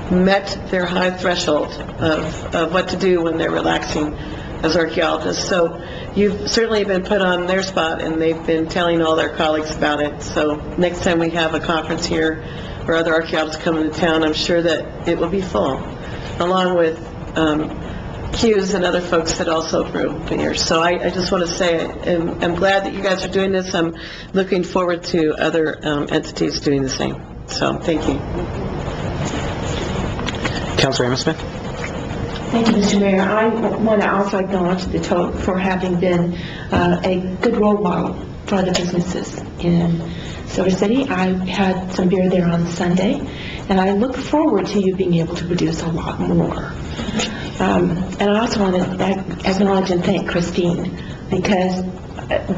met their high threshold of what to do when they're relaxing as archaeologists. So you've certainly been put on their spot, and they've been telling all their colleagues about it. So next time we have a conference here or other archaeologists come into town, I'm sure that it will be full, along with Q's and other folks that also brew beer. So I just want to say I'm glad that you guys are doing this. I'm looking forward to other entities doing the same. So thank you. Councilor Amos Smith? Thank you, Mr. Mayor. I want to also acknowledge the Toad for having been a good role model for the businesses in Silver City. I had some beer there on Sunday, and I look forward to you being able to produce a lot more. And I also want to acknowledge and thank Christine, because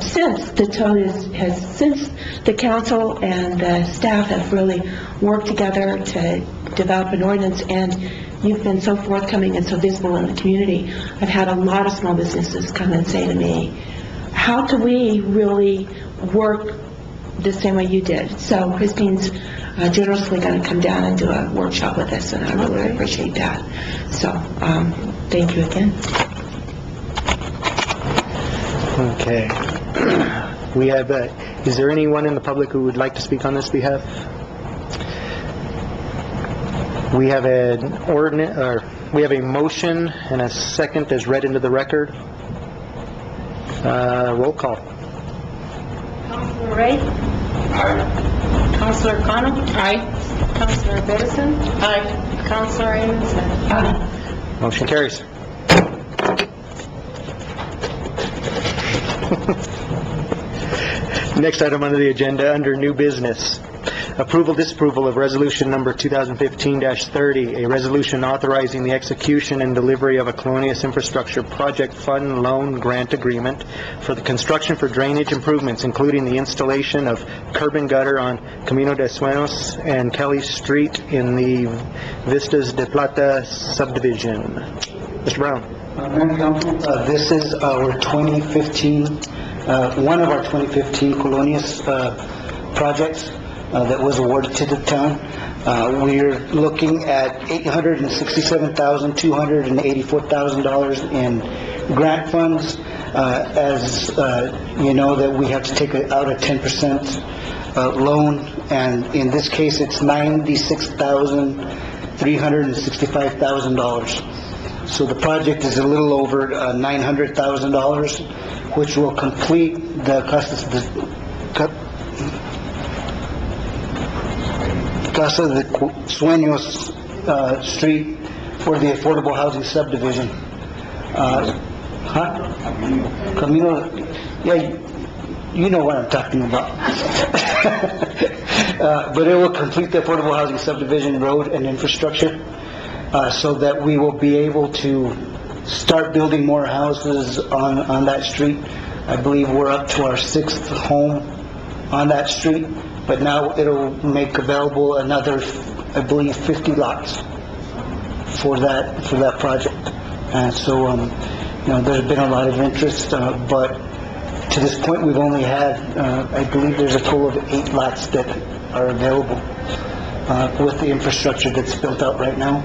since the Toad since the council and the staff have really worked together to develop an ordinance, and you've been so forthcoming and so visible in the community, I've had a lot of small businesses come and say to me, how can we really work the same way you did? So Christine's generously going to come down and do a workshop with us, and I really appreciate that. So thank you again. Okay. We have, is there anyone in the public who would like to speak on this behalf? We have we have a motion and a second as read into the record. Roll call. Councilor Ray? Aye. Councilor Connell? Aye. Councilor Bedison? Aye. Councilor Amos Smith? Aye. Motion carries. Next item under the agenda, under new business. Approval, disapproval of resolution number 2015-30, a resolution authorizing the execution and delivery of a Colonias Infrastructure Project Fund Loan Grant Agreement for the construction for drainage improvements, including the installation of curb and gutter on Camino de Sueños and Kelly Street in the Vistas de Plata subdivision. Mr. Brown. Mayor and Council, this is our 2015, one of our 2015 Colonias projects that was awarded to the town. We're looking at $867,284,000 in grant funds. As you know, that we have to take out a 10% loan, and in this case, it's $96,365,000. So the project is a little over $900,000, which will complete the Casa de Sueños Street for the affordable housing subdivision. Camino, yeah, you know what I'm talking about. But it will complete the affordable housing subdivision road and infrastructure, so that we will be able to start building more houses on that street. I believe we're up to our 6th home on that street, but now it'll make available another, I believe, 50 lots for that project. And so, there's been a lot of interest, but to this point, we've only had, I believe there's a total of 8 lots that are available with the infrastructure that's built out right now.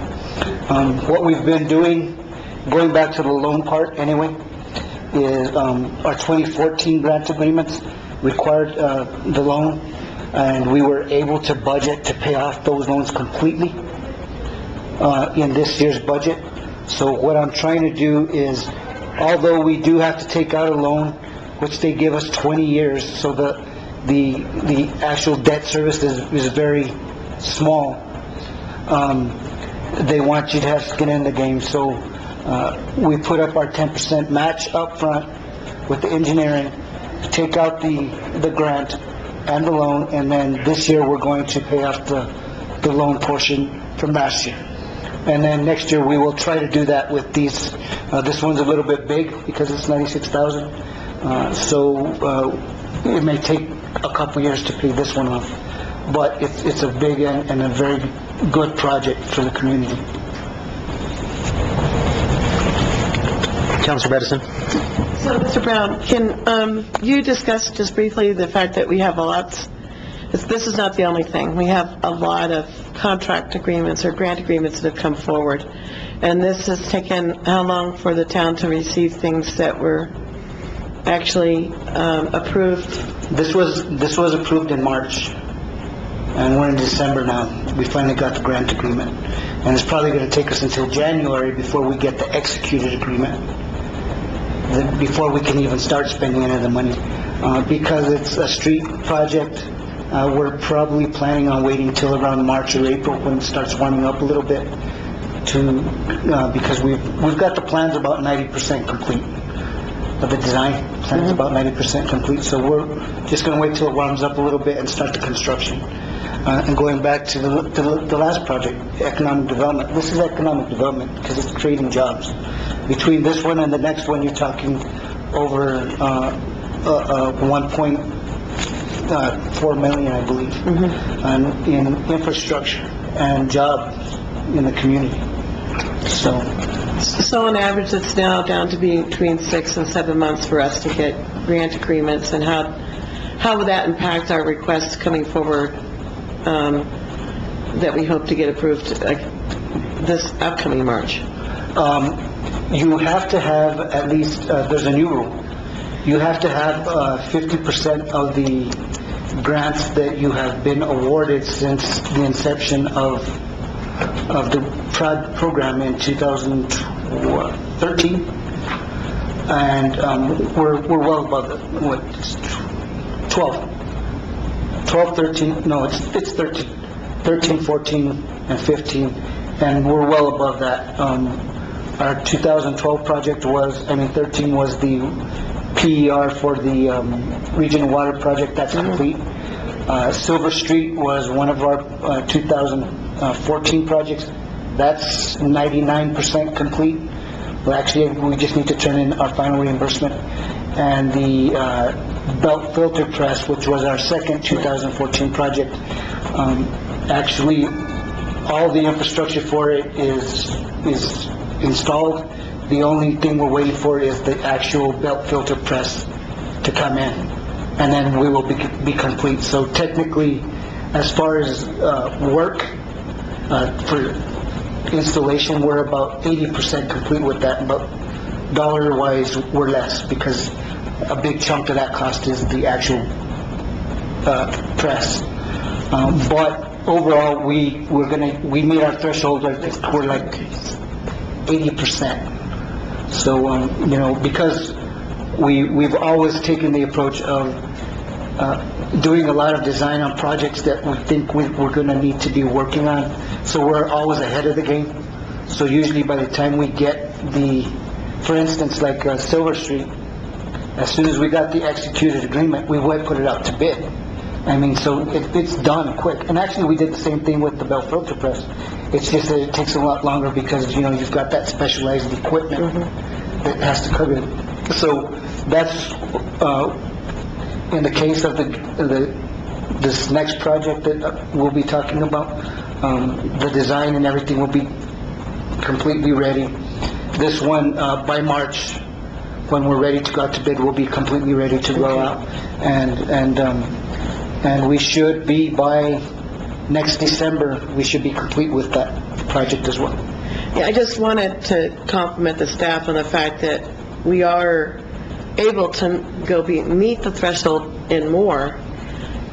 What we've been doing, going back to the loan part anyway, is our 2014 grant agreements required the loan, and we were able to budget to pay off those loans completely in this year's budget. So what I'm trying to do is, although we do have to take out a loan, which they give us 20 years, so the the actual debt service is very small. They want you to have skin in the game, so we put up our 10% match up front with the engineering, take out the grant and the loan, and then this year we're going to pay off the loan portion from last year. And then next year we will try to do that with these. This one's a little bit big because it's $96,000. So it may take a couple years to pay this one off. But it's a big and a very good project for the community. Councilor Edison? So, Mr. Brown, can you discuss just briefly the fact that we have this is not the only thing. We have a lot of contract agreements or grant agreements that have come forward. And this has taken how long for the town to receive things that were actually approved? This was approved in March, and we're in December now. We finally got the grant agreement. And it's probably going to take us until January before we get the executed agreement, before we can even start spending any of the money. Because it's a street project, we're probably planning on waiting till around March or April when it starts warming up a little bit, because we've got the plans about 90% complete. The design plan's about 90% complete, so we're just going to wait till it warms up a little bit and start the construction. And going back to the last project, economic development, this is economic development because it's creating jobs. Between this one and the next one, you're talking over 1.4 million, I believe, in infrastructure and jobs in the community. So on average, it's now down to be between 6 and 7 months for us to get grant agreements, and how would that impact our requests coming forward that we hope to get approved this upcoming March? You have to have at least, there's a new rule, you have to have 50% of the grants that you have been awarded since the inception of the program in 2013, and we're well above it. What, 12, 13, no, it's 13, 14, and 15, and we're well above that. Our 2012 project was, 13 was the PER for the regional water project, that's complete. Silver Street was one of our 2014 projects. That's 99% complete. Well, actually, we just need to turn in our final reimbursement. And the belt filter press, which was our second 2014 project, actually, all the infrastructure for it is installed. The only thing we're waiting for is the actual belt filter press to come in, and then we will be complete. So technically, as far as work for installation, we're about 80% complete with that, but dollar-wise, we're less, because a big chunk of that cost is the actual press. But overall, we meet our threshold. We're like 80%. So because we've always taken the approach of doing a lot of design on projects that we think we're going to need to be working on. So we're always ahead of the game. So usually by the time we get for instance, like Silver Street, as soon as we got the executed agreement, we would put it out to bid. So it's done quick. And actually, we did the same thing with the belt filter press. It's just that it takes a lot longer because, you've got that specialized equipment that has to come in. So that's, in the case of this next project that we'll be talking about, the design and everything will be completely ready. This one, by March, when we're ready to go out to bid, we'll be completely ready to roll out. And we should be, by next December, we should be complete with that project as well. Yeah, I just wanted to compliment the staff on the fact that we are able to meet the threshold and more,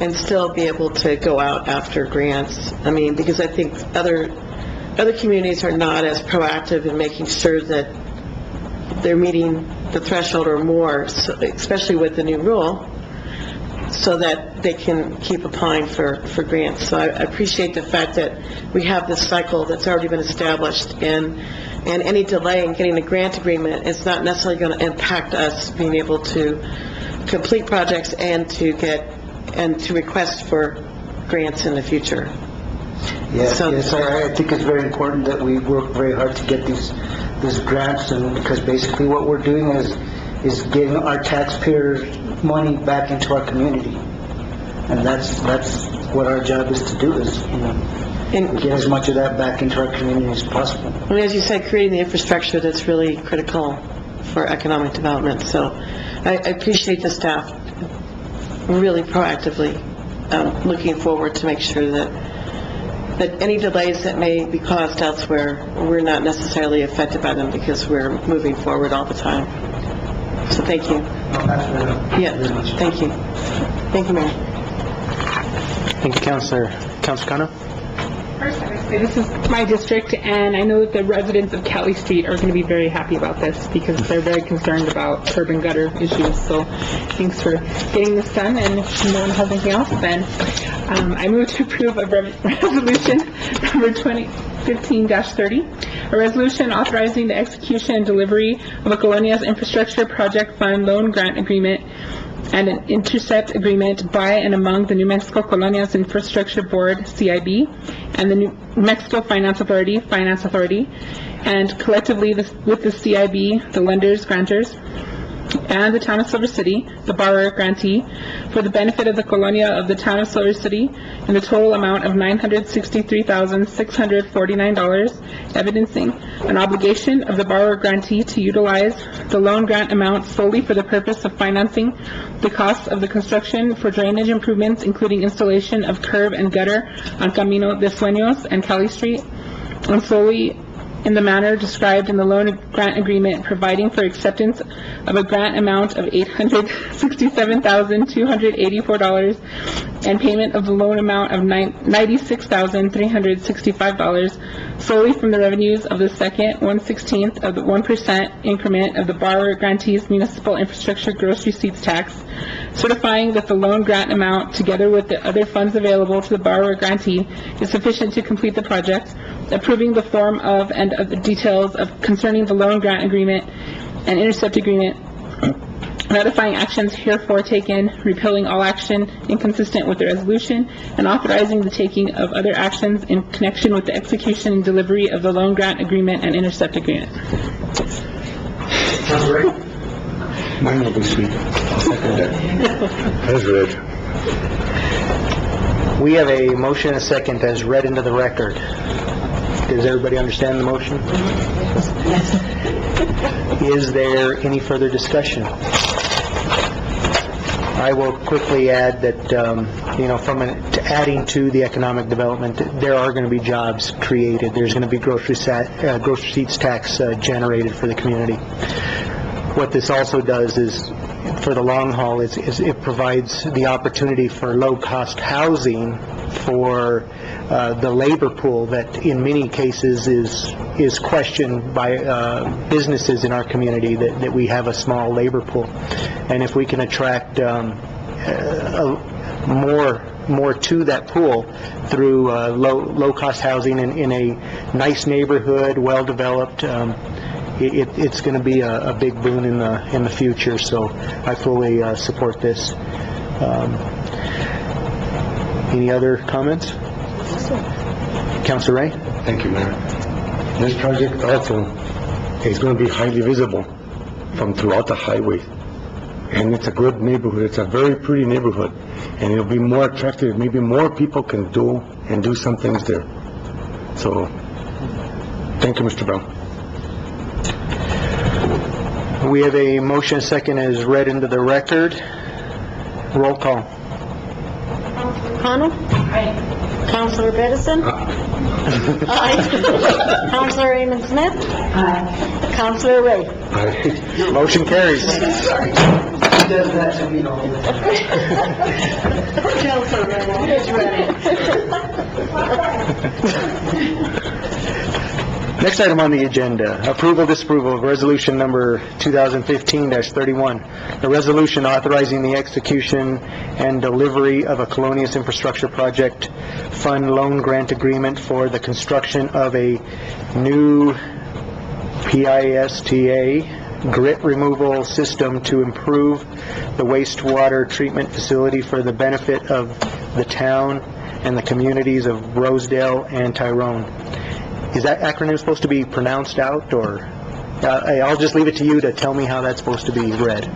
and still be able to go out after grants. Because I think other communities are not as proactive in making sure that they're meeting the threshold or more, so, especially with the new rule. so that they can keep applying for grants. So I appreciate the fact that we have this cycle that's already been established, and any delay in getting a grant agreement is not necessarily going to impact us being able to complete projects and to request for grants in the future. Yes, So- yes, I think it's very important that we work very hard to get these grants, and because basically what we're doing is getting our taxpayers' money back into our community. And that's what our job is to do, is, get as much of that back into our community as possible. And as you said, creating the infrastructure that's really critical for economic development. So I appreciate the staff really proactively looking forward to make sure that any delays that may be caused elsewhere, we're not necessarily affected by them because we're moving forward all the time. So thank you. Yeah, thank you. Thank you, Mayor. Thank you, Councilor. Councilor Kano? First, I would say this is my district, and I know that the residents of Kelly Street are going to be very happy about this because they're very concerned about curb and gutter issues. So thanks for getting this done, and if no one has anything else, then I move to approve of resolution number 2015-30, a resolution authorizing the execution and delivery of a Colonias Infrastructure Project Fund loan grant agreement and an intercept agreement by and among the New Mexico Colonias Infrastructure Board, CIB, and the New Mexico Finance Authority, and collectively with the CIB, the lenders, grantors, and the Town of Silver City, the borrower grantee, for the benefit of the Colonia of the Town of Silver City in the total amount of $963,649, evidencing an obligation of the borrower grantee to utilize the loan grant amount solely for the purpose of financing the costs of the construction for drainage improvements, including installation of curb and gutter on Camino de Sueños and Cali Street, and solely in the manner described in the loan grant agreement, providing for acceptance of a grant amount of $867,284 and payment of the loan amount of $96,365 solely from the revenues of the second 1/16th of the 1% increment of the borrower grantee's municipal infrastructure gross receipts tax, certifying that the loan grant amount, together with the other funds available to the borrower grantee, is sufficient to complete the project, approving the form of and of the details of concerning the loan grant agreement and intercept agreement, ratifying actions herefore taken, repealing all action inconsistent with the resolution, and authorizing the taking of other actions in connection with the execution and delivery of the loan grant agreement and intercept agreement. Mine will be sweet. I'll second that. As read. We have a motion and a second as read into the record. Does everybody understand the motion? Is there any further discussion? I will quickly add that, adding to the economic development, there are going to be jobs created. There's going to be gross receipts tax generated for the community. What this also does is, for the long haul, is it provides the opportunity for low-cost housing for the labor pool that in many cases is questioned by businesses in our community, that we have a small labor pool. And if we can attract more to that pool through low-cost housing in a nice neighborhood, well-developed, it's going to be a big boon in the future. So I fully support this. Any other comments? Councilor Ray? Thank you, Mayor. This project also is going to be highly visible from throughout the highway. And it's a good neighborhood. It's a very pretty neighborhood. And it'll be more attractive. Maybe more people can do some things there. So, thank you, Mr. Brown. We have a motion and second as read into the record. Roll call. Connell? Aye. Councilor Bedison? Aye. Councilor Raymond Smith? Aye. Councilor Ray? Aye. Motion carries. He does that to me all the time. Councilor Ray, who's ready? Next item on the agenda, approval, disapproval of resolution number 2015-31, a resolution authorizing the execution and delivery of a Colonias Infrastructure Project Fund loan grant agreement for the construction of a new PISTA grit removal system to improve the wastewater treatment facility for the benefit of the town and the communities of Rosedale and Tyrone. Is that acronym supposed to be pronounced out, or I'll just leave it to you to tell me how that's supposed to be read?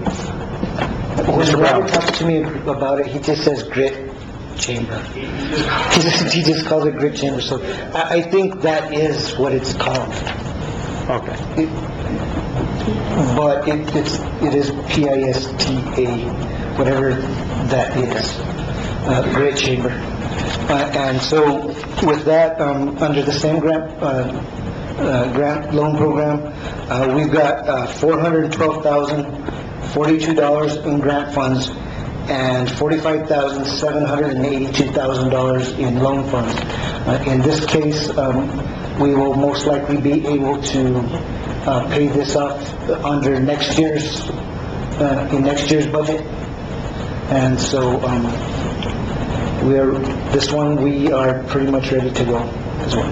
When Robert talks to me about it, he just says grit chamber. He just calls it grit chamber, so I think that is what it's called. Okay. But it is PISTA, whatever that is, grit chamber. And so with that, under the same grant loan program, we've got $412,042 in grant funds and $45,782,000 in loan funds. In this case, we will most likely be able to pay this off under next year's budget. And so we are pretty much ready to go as well.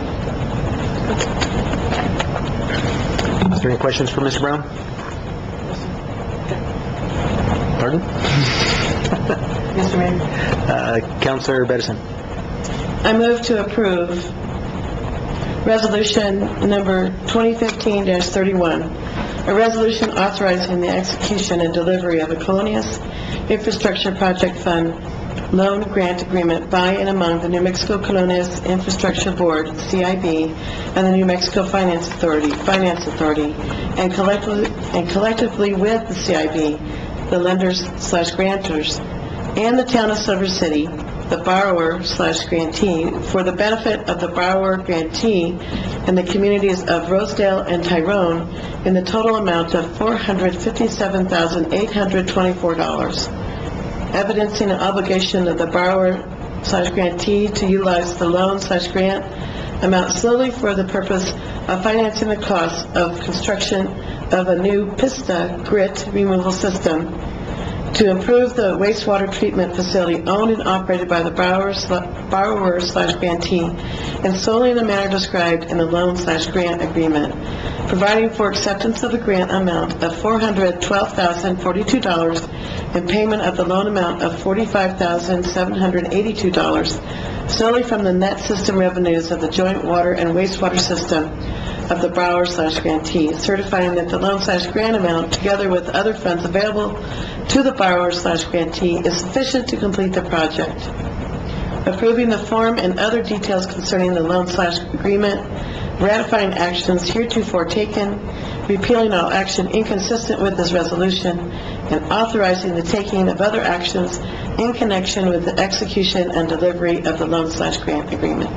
Is there any questions for Mr. Brown? Pardon? Mr. Mayor. Councilor Bedison. I move to approve Resolution number 2015-31, a resolution authorizing the execution and delivery of a Colonias Infrastructure Project Fund loan grant agreement by and among the New Mexico Colonias Infrastructure Board, CIB, and the New Mexico Finance Authority, and collectively with the CIB, the lenders/grantors, and the town of Silver City, the borrower/grantee, for the benefit of the borrower-grantee and the communities of Rosedale and Tyrone in the total amount of $457,824, evidencing an obligation of the borrower/grantee to utilize the loan/grant amount solely for the purpose of financing the cost of construction of a new PISTA grit removal system to improve the wastewater treatment facility owned and operated by the borrower/grantee, and solely in the manner described in the loan/grant agreement, providing for acceptance of the grant amount of $412,042 and payment of the loan amount of $45,782 solely from the net system revenues of the joint water and wastewater system of the borrower/grantee, certifying that the loan/grant amount, together with other funds available to the borrower/grantee, is sufficient to complete the project. Approving the form and other details concerning the loan/agreement, ratifying actions heretofore taken, repealing all action inconsistent with this resolution, and authorizing the taking of other actions in connection with the execution and delivery of the loan/grant agreement.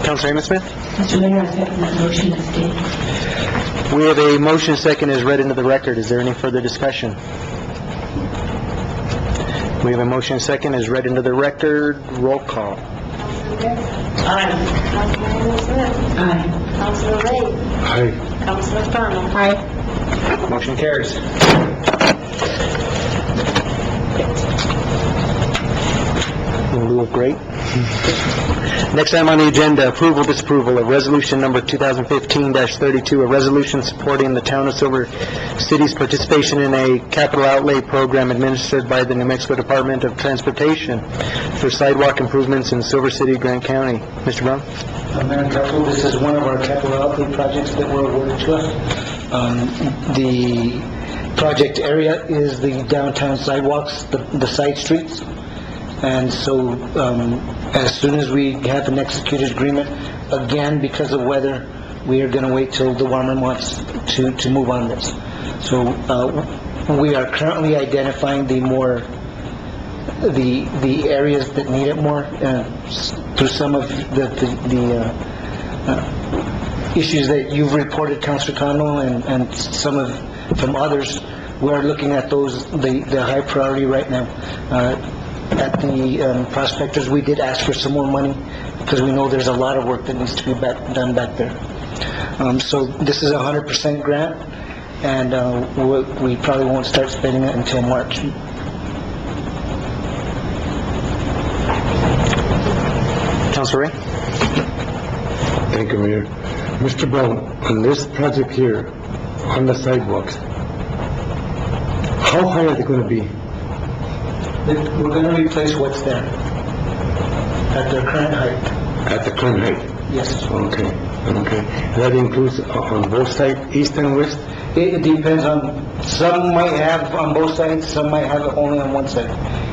Councilor Amos Smith? Mr. Mayor, I second that motion as stated. We have a motion second as read into the record. Is there any further discussion? We have a motion second as read into the record. Roll call. Aye. Aye. Councilor Ray. Aye. Councilor Furman. Aye. Motion carries. In lieu of great. Next item on the agenda, approval, disapproval of resolution number 2015-32, a resolution supporting the town of Silver City's participation in a capital outlay program administered by the New Mexico Department of Transportation for sidewalk improvements in Silver City, Grant County. Mr. Brown? Mayor and Council, this is one of our capital outlay projects that were awarded to us. The project area is the downtown sidewalks, the side streets. And so, as soon as we have an executed agreement, again, because of weather, we are going to wait till the warmer months to move on this. So, we are currently identifying the areas that need it more, through some of the issues that you've reported, Councilor Connell, and from others. We're looking at those, the high priority right now. at the prospectors. We did ask for some more money because we know there's a lot of work that needs to be done back there. So this is a 100% grant, and we probably won't start spending it until March. Councilor Ray? Thank you, Mayor. Mr. Brown, on this project here, on the sidewalks, how high are they going to be? We're going to replace what's there at their current height. At the current height? Yes. Okay. That includes on both sides, east and west? It depends on, some might have on both sides, some might have it only on one side.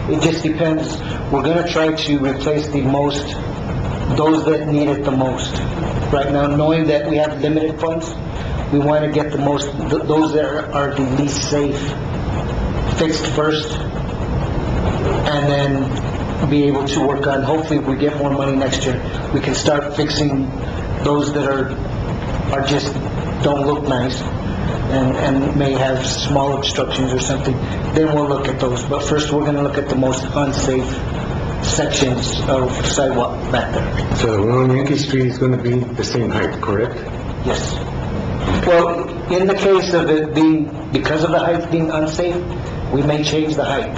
It just depends. We're going to try to replace those that need it the most. Right now, knowing that we have limited funds, we want to get the most, those that are the least safe fixed first, and then be able to work on, hopefully if we get more money next year, we can start fixing those that are just, don't look nice, and may have small obstructions or something. Then we'll look at those. But first, we're going to look at the most unsafe sections of sidewalk back there. So the one on Yankee Street is going to be the same height, correct? Yes. Well, in the case of it being, because of the height being unsafe, we may change the height.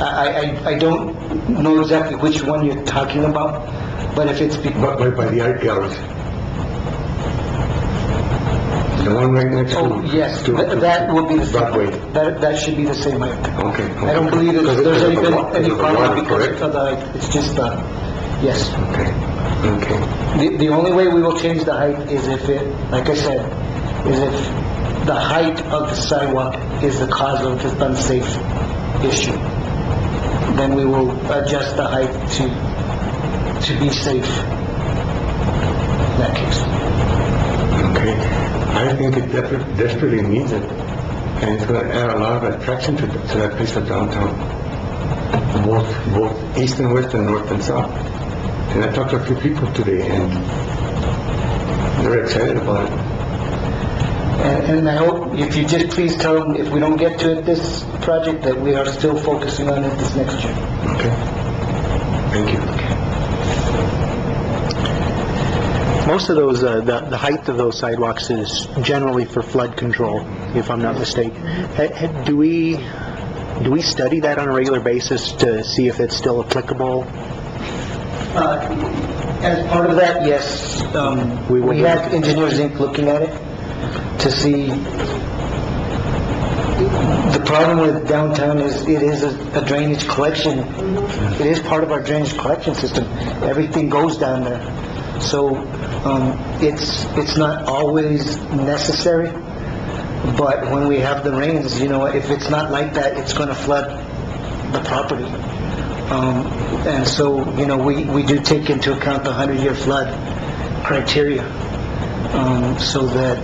I don't know exactly which one you're talking about, but if it's... By the art galleries. The one right next to... Oh, yes, that will be the Broadway. same. That should be the same height. Okay. I don't believe there's any problem because correct? of the height. It's just, yes. Okay. The only way we will change the height is if it, like I said, is if the height of the sidewalk is the cause of the unsafe issue. Then we will adjust the height to be safe in that case. Okay. I think it desperately needs it, and it's going to add a lot of attraction to that piece of downtown, both east and west and north and south. And I talked to a few people today, and they're excited about it. And I hope, if you just please tell them, if we don't get to it this project, that we are still focusing on it this next year. Okay. Thank you. Most of those, the height of those sidewalks is generally for flood control, if I'm not mistaken. Do we study that on a regular basis to see if it's still applicable? As part of that, yes, we have Engineers Inc. looking at it to see. The problem with downtown is it is a drainage collection. It is part of our drainage collection system. Everything goes down there. So it's not always necessary, but when we have the rains, if it's not like that, it's going to flood the property. And so, we do take into account the 100-year flood criteria, so that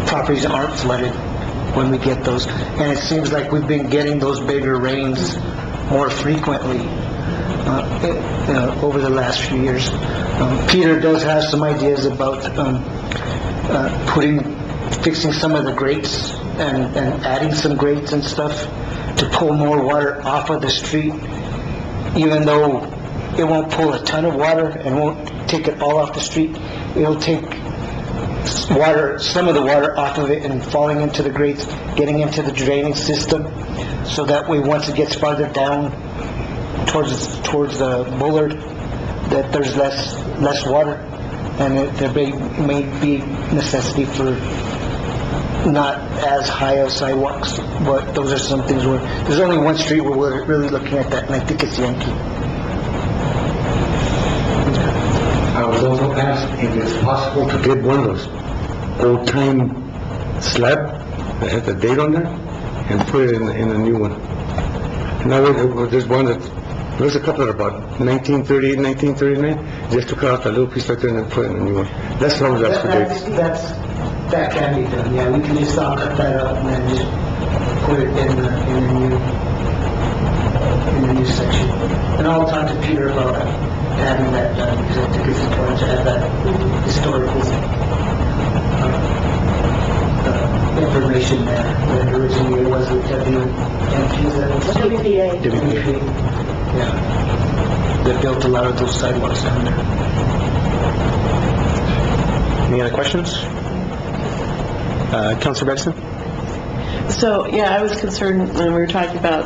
properties aren't flooded when we get those. And it seems like we've been getting those bigger rains more frequently over the last few years. Peter does have some ideas about fixing some of the grates and adding some grates and stuff to pull more water off of the street, even though it won't pull a ton of water and won't take it all off the street. It'll take some of the water off of it and falling into the grates, getting into the drainage system, so that way once it gets farther down towards the Bullard, that there's less water, and there may be necessity for not as high of sidewalks. But those are some things where there's only one street where we're really looking at that, and I think it's Yankee. I was also asked if it's possible to get one of those old-time slab that has the date on there and put it in a new one. Now there's one there's a couple that are about 1938, 1939. Just to cut off that little piece right there and then put it in a new one. That's what I was asked for dates. That can be done, yeah. We can just cut that up and then just put it in the new section. And I'll talk to Peter about having that done, because I think it's important to have that historical information situation there, that originally it was with WPA. Yeah. They built a lot of those sidewalks down there. Any other questions? Councilor Benson? So, yeah, I was concerned when we were talking about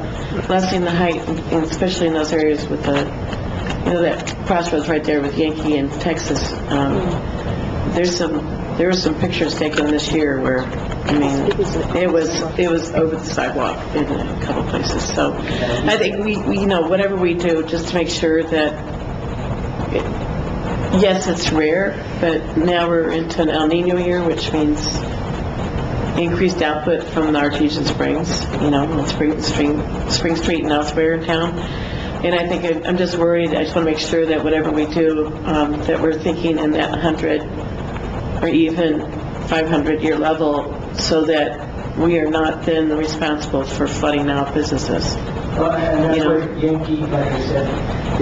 lessening the height, and especially in those areas with the, that crossroads right there with Yankee and Texas. There were some pictures taken this year where, I mean, it was over the sidewalk in a couple places. So I think we whatever we do, just to make sure that, yes, it's rare, but now we're into an El Nino year, which means increased output from the Artesian Springs, on Spring Street and elsewhere in town. And I think I'm just worried. I just want to make sure that whatever we do, that we're thinking in that 100 or even 500-year level, so that we are not then responsible for flooding out businesses. Well, and that's where Yankee, like I said,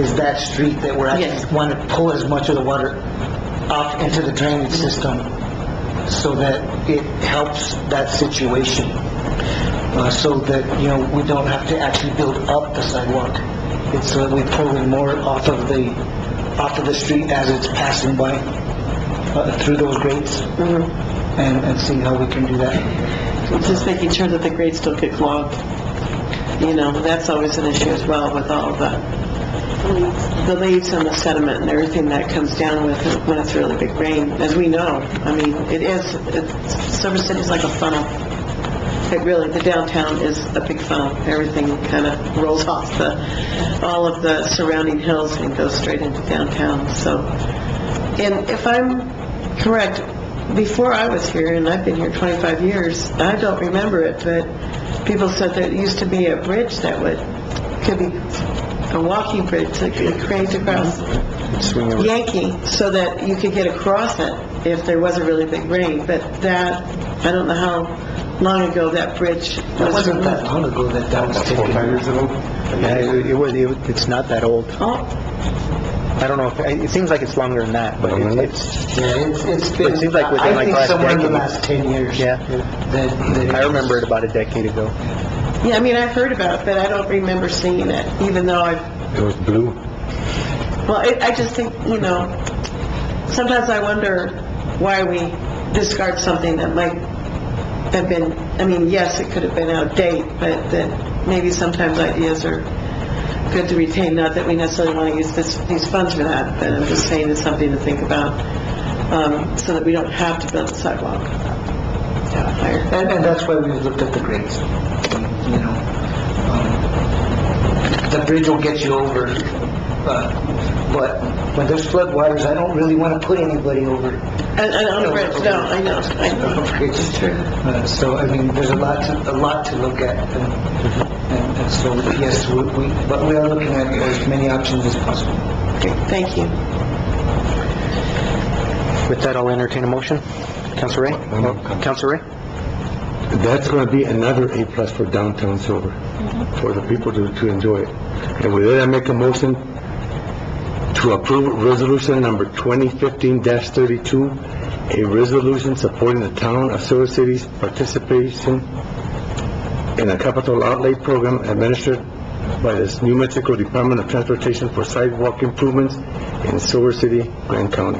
is that street that we're actually want to pull as much of the water off into the drainage system so that it helps that situation. So that, we don't have to actually build up the sidewalk. It's so that we pull in more off of the street as it's passing by through those grates, and see how we can do that. Just making sure that the grades don't get clogged. That's always an issue as well with all of the leaves and the sediment and everything that comes down with it when it's really big rain. As we know, I mean, Silver City's like a funnel. The downtown is a big funnel. Everything kind of rolls off all of the surrounding hills and goes straight into downtown. So, and if I'm correct, before I was here, and I've been here 25 years, I don't remember it, but people said there used to be a bridge that could be a walking bridge that could craned across Yankee so that you could get across it if there was a really big rain. But I don't know how long ago that bridge was. It wasn't that long ago that was taken. 4 years ago? Yeah, it's not that old. Oh. I don't know if, it seems like it's longer than that, but it's been, it seems like within I think last somewhere in the decade. last 10 years. Yeah. That I remember it about a decade ago. Yeah, I mean, I've heard about it, but I don't remember seeing it, even though It was blue. Well, I just think, sometimes I wonder why we discard something that might have been, I mean, yes, it could have been out of date, but that maybe sometimes ideas are good to retain, not that we necessarily want to use these funds for that, but I'm just saying it's something to think about, so that we don't have to build a sidewalk higher. And that's why we looked at the grades. The bridge will get you over, but when there's floodwaters, I don't really want to put anybody over. And on the bridge, no, I know. It's true. So, I mean, there's a lot to look at, and so, yes, but we are looking at as many options as possible. Okay, thank you. With that, I'll entertain a motion. Councilor Ray? Councilor Ray? That's going to be another A+ for downtown Silver, for the people to enjoy it. And with that, I make a motion to approve resolution number 2015-32, a resolution supporting the town of Silver City's participation in a capital outlay program administered by the New Mexico Department of Transportation for sidewalk improvements in Silver City, Grand County.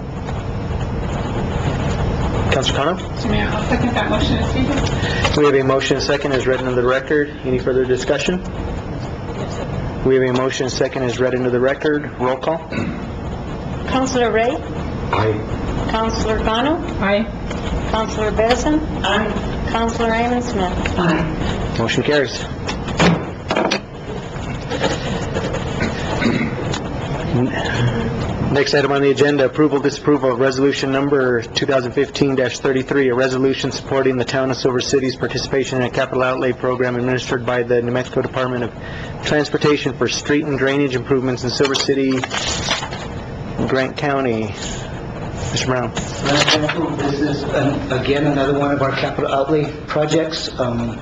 Councilor Kano? Mr. Mayor, I'll second that motion as stated. We have a motion and second as read into the record. Any further discussion? We have a motion and second as read into the record. Roll call. Councilor Ray? Aye. Councilor Kano? Aye. Councilor Benson? Aye. Councilor Raymond Smith? Aye. Motion carries. Next item on the agenda, approval, disapproval of resolution number 2015-33, a resolution supporting the town of Silver City's participation in a capital outlay program administered by the New Mexico Department of Transportation for street and drainage improvements in Silver City, Grant County. Mr. Brown. This is, again, another one of our capital outlay projects. Although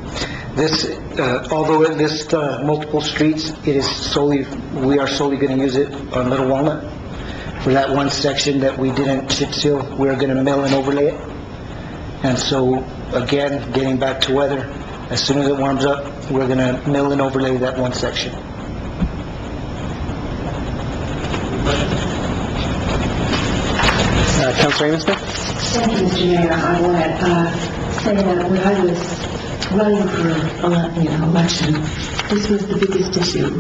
it lists multiple streets, we are solely going to use it on Little Walnut. For that one section that we didn't chip seal, we're going to mill and overlay it. And so, again, getting back to weather, as soon as it warms up, we're going to mill and overlay that one section. Councilor Amonsmith? Thank you, Mr. Mayor. I want to say that when I was running for election, this was the biggest issue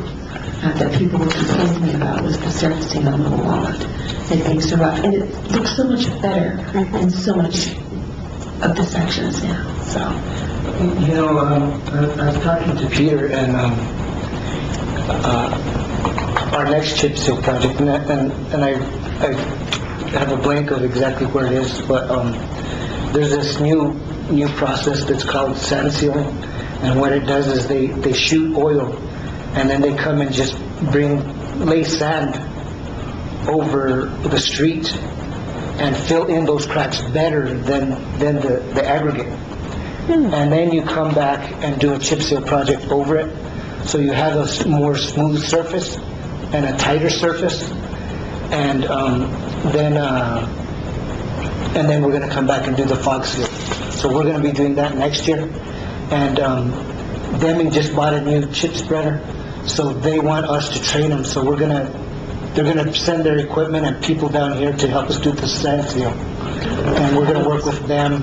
that people were complaining about, was the surfacing on the walnut. It makes a rough, and it looks so much better in so much of the sections now, so. You know, I was talking to Peter, and our next chip seal project, and I have a blank of exactly where it is, but there's this new process that's called sand sealing, and what it does is they shoot oil, and then they come and just lay sand over the street and fill in those cracks better than the aggregate. And then you come back and do a chip seal project over it, so you have a more smooth surface and a tighter surface, and then we're going to come back and do the fog seal. So we're going to be doing that next year. And Deming just bought a new chip spreader, so they want us to train them. So they're going to send their equipment and people down here to help us do the sand seal. And we're going to work with them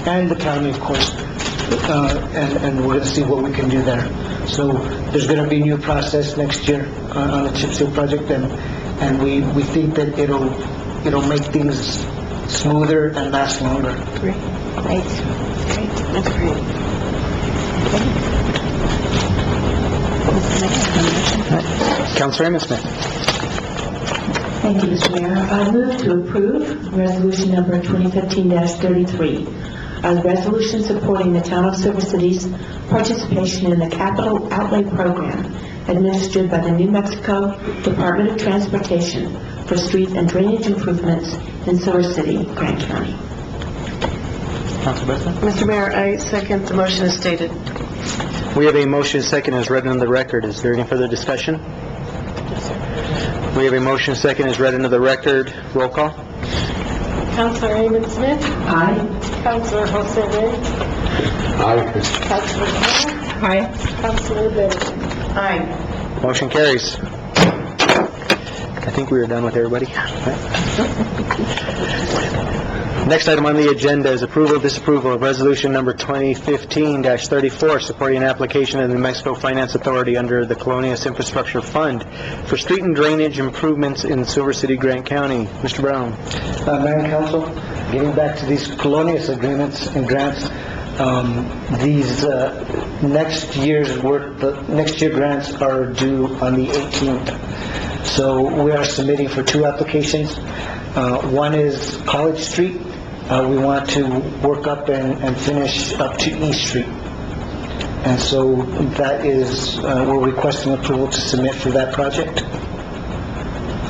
and the county, of course, and we're going to see what we can do there. So there's going to be a new process next year on the chip seal project, and we think that it'll make things smoother and last longer. Great. That's great. Councilor Amonsmith? Thank you, Mr. Mayor. I move to approve resolution number 2015-33, a resolution supporting the town of Silver City's participation in the capital outlay program administered by the New Mexico Department of Transportation for street and drainage improvements in Silver City, Grant County. Council President? Mr. Mayor, I second the motion as stated. We have a motion second as read into the record. Is there any further discussion? We have a motion second as read into the record. Roll call. Councilor Amonsmith. Aye. Councilor Jose Reyes. Aye. Councilor Carter. Aye. Councilor Benson. Aye. Motion carries. I think we are done with everybody. Next item on the agenda is approval or disapproval of resolution number 2015-34, supporting an application of the New Mexico Finance Authority under the Colonias Infrastructure Fund for street and drainage improvements in Silver City, Grant County. Mr. Brown? Mayor and Council, getting back to these Colonias agreements and grants, these next year grants are due on the 18th. So we are submitting for two applications. One is College Street. We want to work up and finish up to East Street. And so that is, we're requesting approval to submit for that project.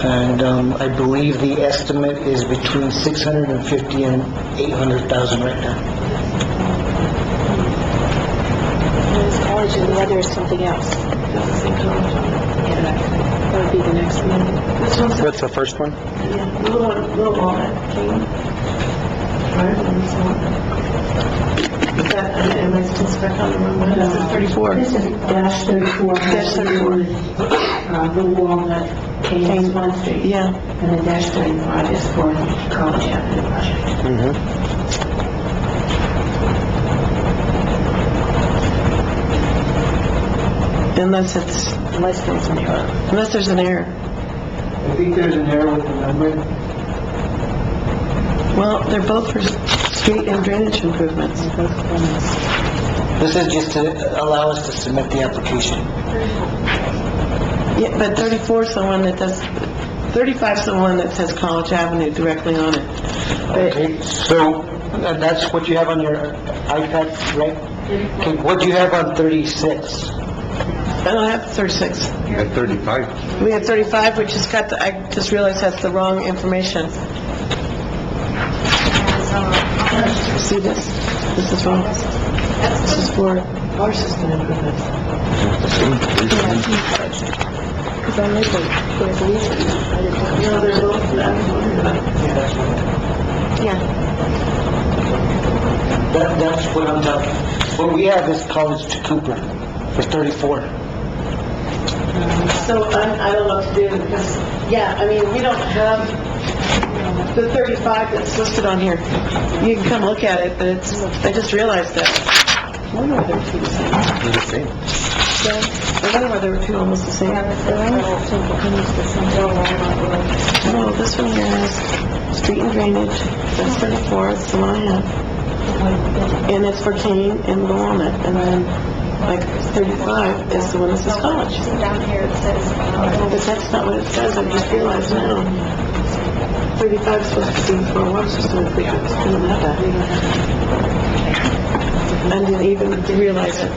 And I believe the estimate is between $650,000 and $800,000 right now. One is college and the other is something else. That would be the next one. What's the first one? Little Walnut King. Is that, am I still stuck on the wrong one? This is 34. This is dash 34. Dash 34. Little Walnut, Kane, Swan Street. Yeah. And the dash 35 is for the College Avenue project. Unless there's an error. I think there's an error with the numbering. Well, they're both for street and drainage improvements. This is just to allow us to submit the application. Yeah, but 34 is the one that does, 35 is the one that says College Avenue directly on it. But Okay, so that's what you have on your iPad, right? Okay, what do you have on 36? I don't have 36. At 35. We have 35, which has got the, I just realized that's the wrong information. See this? This is wrong. This is for our system improvements. Because I made the resolution. I didn't want to- No, they're both, Yeah. That's what I'm talking. What we have is College to Cooper for 34. So I don't know what to do, because, yeah, I mean, we don't have the 35 that's listed on here. You can come look at it, but it's, I just realized that. I wonder why there were two the same. They're the same. Yeah, I wonder why there were two almost the same. No, this one here has street and drainage, that's 34, that's the one I have. And it's for Kane and Little Walnut, and then, like, 35 is the one that says college. Down here it says, But that's not what it says, I just realized now. 35 is supposed to be for a water system improvements, we don't have that. I didn't even realize it.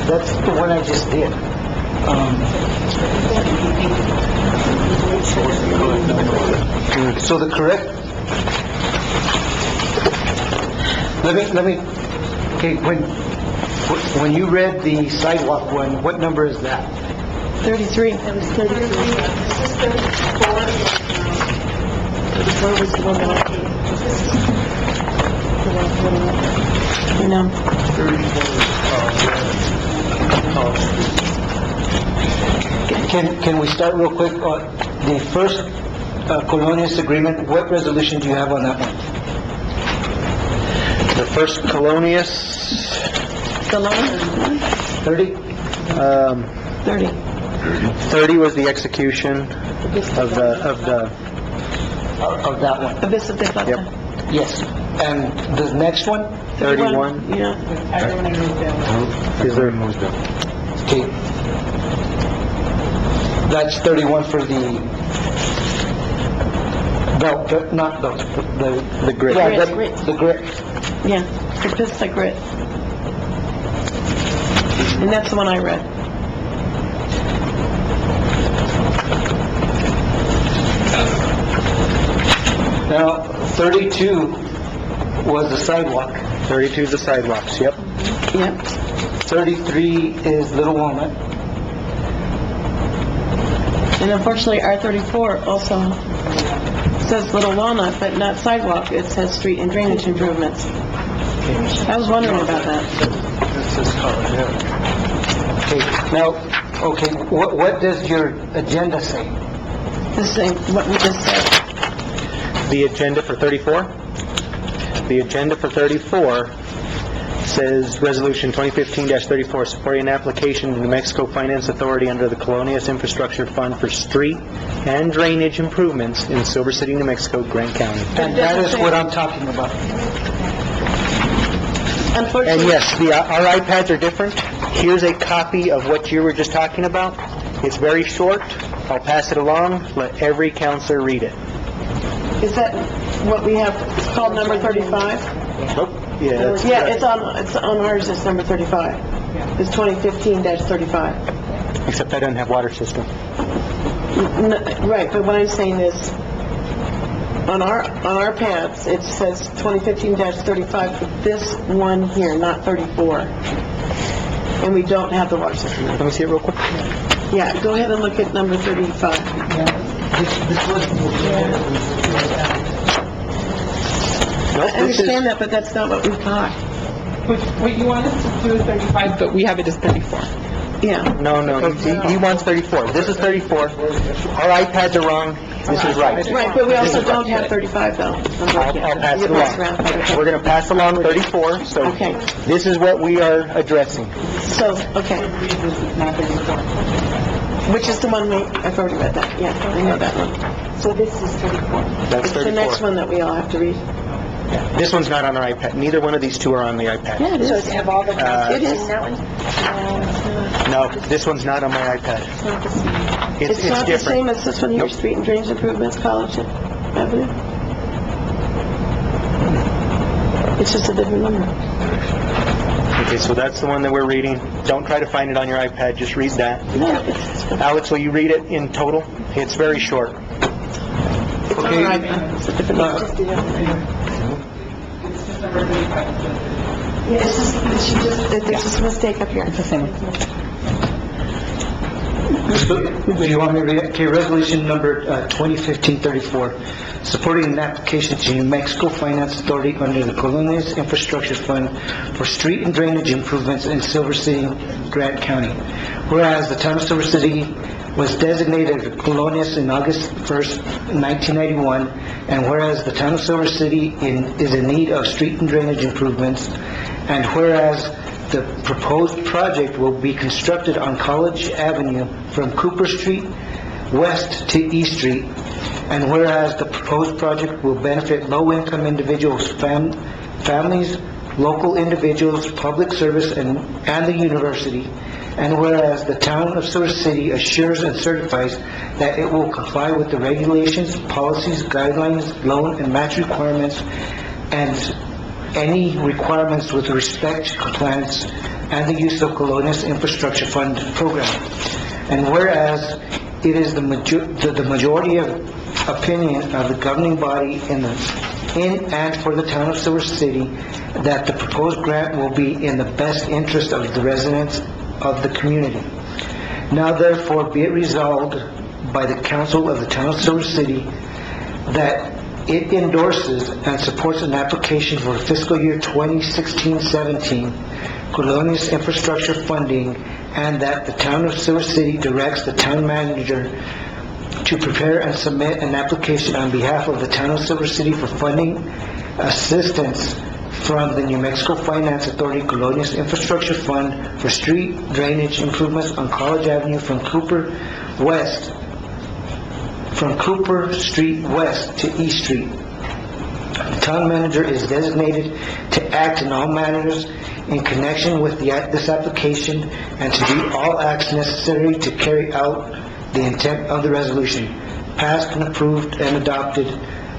That's the one I just did. So the correct... Let me, okay, when you read the sidewalk one, what number is that? 33. That was 33. This is 34. 34 was the one that I gave. You know. Can we start real quick? The first Colonias agreement, what resolution do you have on that one? The first Colonias, 30? 30. 30 was the execution of That one? Abyss of Plata. Yep. Yes. And the next one? 31. Yeah. Is there, Okay. That's 31 for the... not the grid. Yeah, Grid. the grid. Yeah, the Pista Grit. And that's the one I read. Now, 32 was the sidewalk. 32 is the sidewalks, yep. Yep. 33 is Little Walnut. And unfortunately, R34 also says Little Walnut, but not sidewalk. It says street and drainage improvements. I was wondering about that. Okay, now, okay, what does your agenda say? The same, what we just said. The agenda for 34? The agenda for 34 says Resolution 2015-34, supporting an application to New Mexico Finance Authority under the Colonias Infrastructure Fund for street and drainage improvements in Silver City, New Mexico, Grant County. And that is what I'm talking about. And Unfortunately, yes, our iPads are different. Here's a copy of what you were just talking about. It's very short. I'll pass it along. Let every counselor read it. is that what we have, it's called number 35? Nope. Yeah, that's Yeah, it's on ours, it's number 35. It's 2015-35. except I don't have water system. Right, but what I'm saying is, on our pads, it says 2015-35 for this one here, not 34. And we don't have the water system. Let me see it real quick. Yeah, go ahead and look at number 35. Nope, I this is, understand that, but that's not what we caught. What you want us to do is 35, but we have it as 34. Yeah. no, he wants 34. This is 34. Our iPads are wrong. This is right. Right, but we also don't have 35 though. I'll pass it along. We're going to pass along 34, so Okay. this is what we are addressing. So, okay. Which is the one I've already read that, yeah, I know that one. So this is 34. That's It's the next 34. one that we all have to read. This one's not on our iPad. Neither one of these two are on the iPad. Yeah, it is. so it's have all the... It is. No, this one's not on my iPad. It's not the different. same as this one here, Nope. Street and Drainage Improvements, College Avenue. It's just a different number. Okay, so that's the one that we're reading. Don't try to find it on your iPad, just read that. No, it's Alex, will you read it in total? It's very short. on our iPad. It's a different number. It's just a mistake up here. It's the same. Do you want me to read it? Okay, resolution number 2015-34, supporting an application to New Mexico Finance Authority under the Colonias Infrastructure Fund for street and drainage improvements in Silver City, Grant County. Whereas the town of Silver City was designated as Colonias in August 1st, 1991, and whereas the town of Silver City is in need of street and drainage improvements, and whereas the proposed project will be constructed on College Avenue from Cooper Street west to East Street, and whereas the proposed project will benefit low-income individuals, families, local individuals, public service, and the university, and whereas the town of Silver City assures and certifies that it will comply with the regulations, policies, guidelines, loan and match requirements, and any requirements with respect to compliance and the use of Colonias Infrastructure Fund program. And whereas it is the majority of opinion of the governing body in and for the town of Silver City that the proposed grant will be in the best interest of the residents of the community. Now therefore be it resolved by the council of the town of Silver City that it endorses and supports an application for fiscal year 2016-17 Colonias Infrastructure funding, and that the town of Silver City directs the town manager to prepare and submit an application on behalf of the town of Silver City for funding assistance from the New Mexico Finance Authority Colonias Infrastructure Fund for street drainage improvements on College Avenue from Cooper Street West to East Street. The town manager is designated to act in all matters in connection with this application and to do all acts necessary to carry out the intent of the resolution, passed and approved and adopted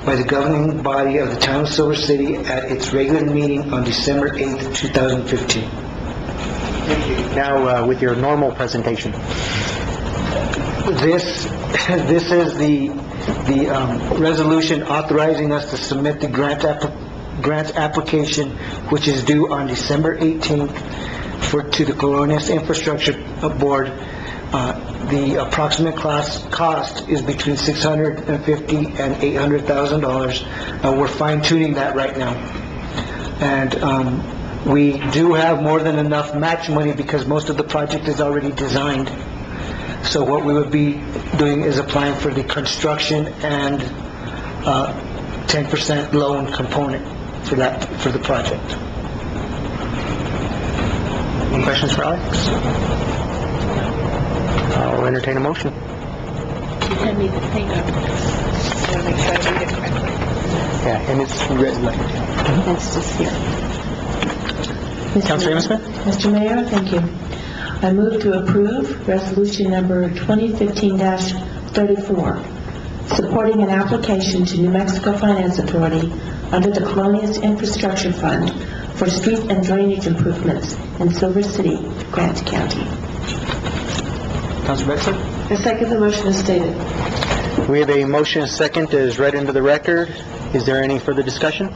by the governing body of the town of Silver City at its regular meeting on December 8th, 2015. Now, with your normal presentation. This is the resolution authorizing us to submit the grant application, which is due on December 18th to the Colonias Infrastructure Board. The approximate cost is between $650,000 and $800,000. We're fine-tuning that right now. And we do have more than enough match money because most of the project is already designed. So what we would be doing is applying for the construction and 10% loan component for the project. Any questions for Alex? I'll entertain a motion. Hand me the thing up. So make sure I read it correctly. Yeah, and it's red light. It's just here. Councilor Smith? Mr. Mayor, thank you. I move to approve resolution number 2015-34, supporting an application to New Mexico Finance Authority under the Colonias Infrastructure Fund for street and drainage improvements in Silver City, Grant County. Councilor Bexler? I second the motion as stated. We have a motion and second as read into the record. Is there any further discussion?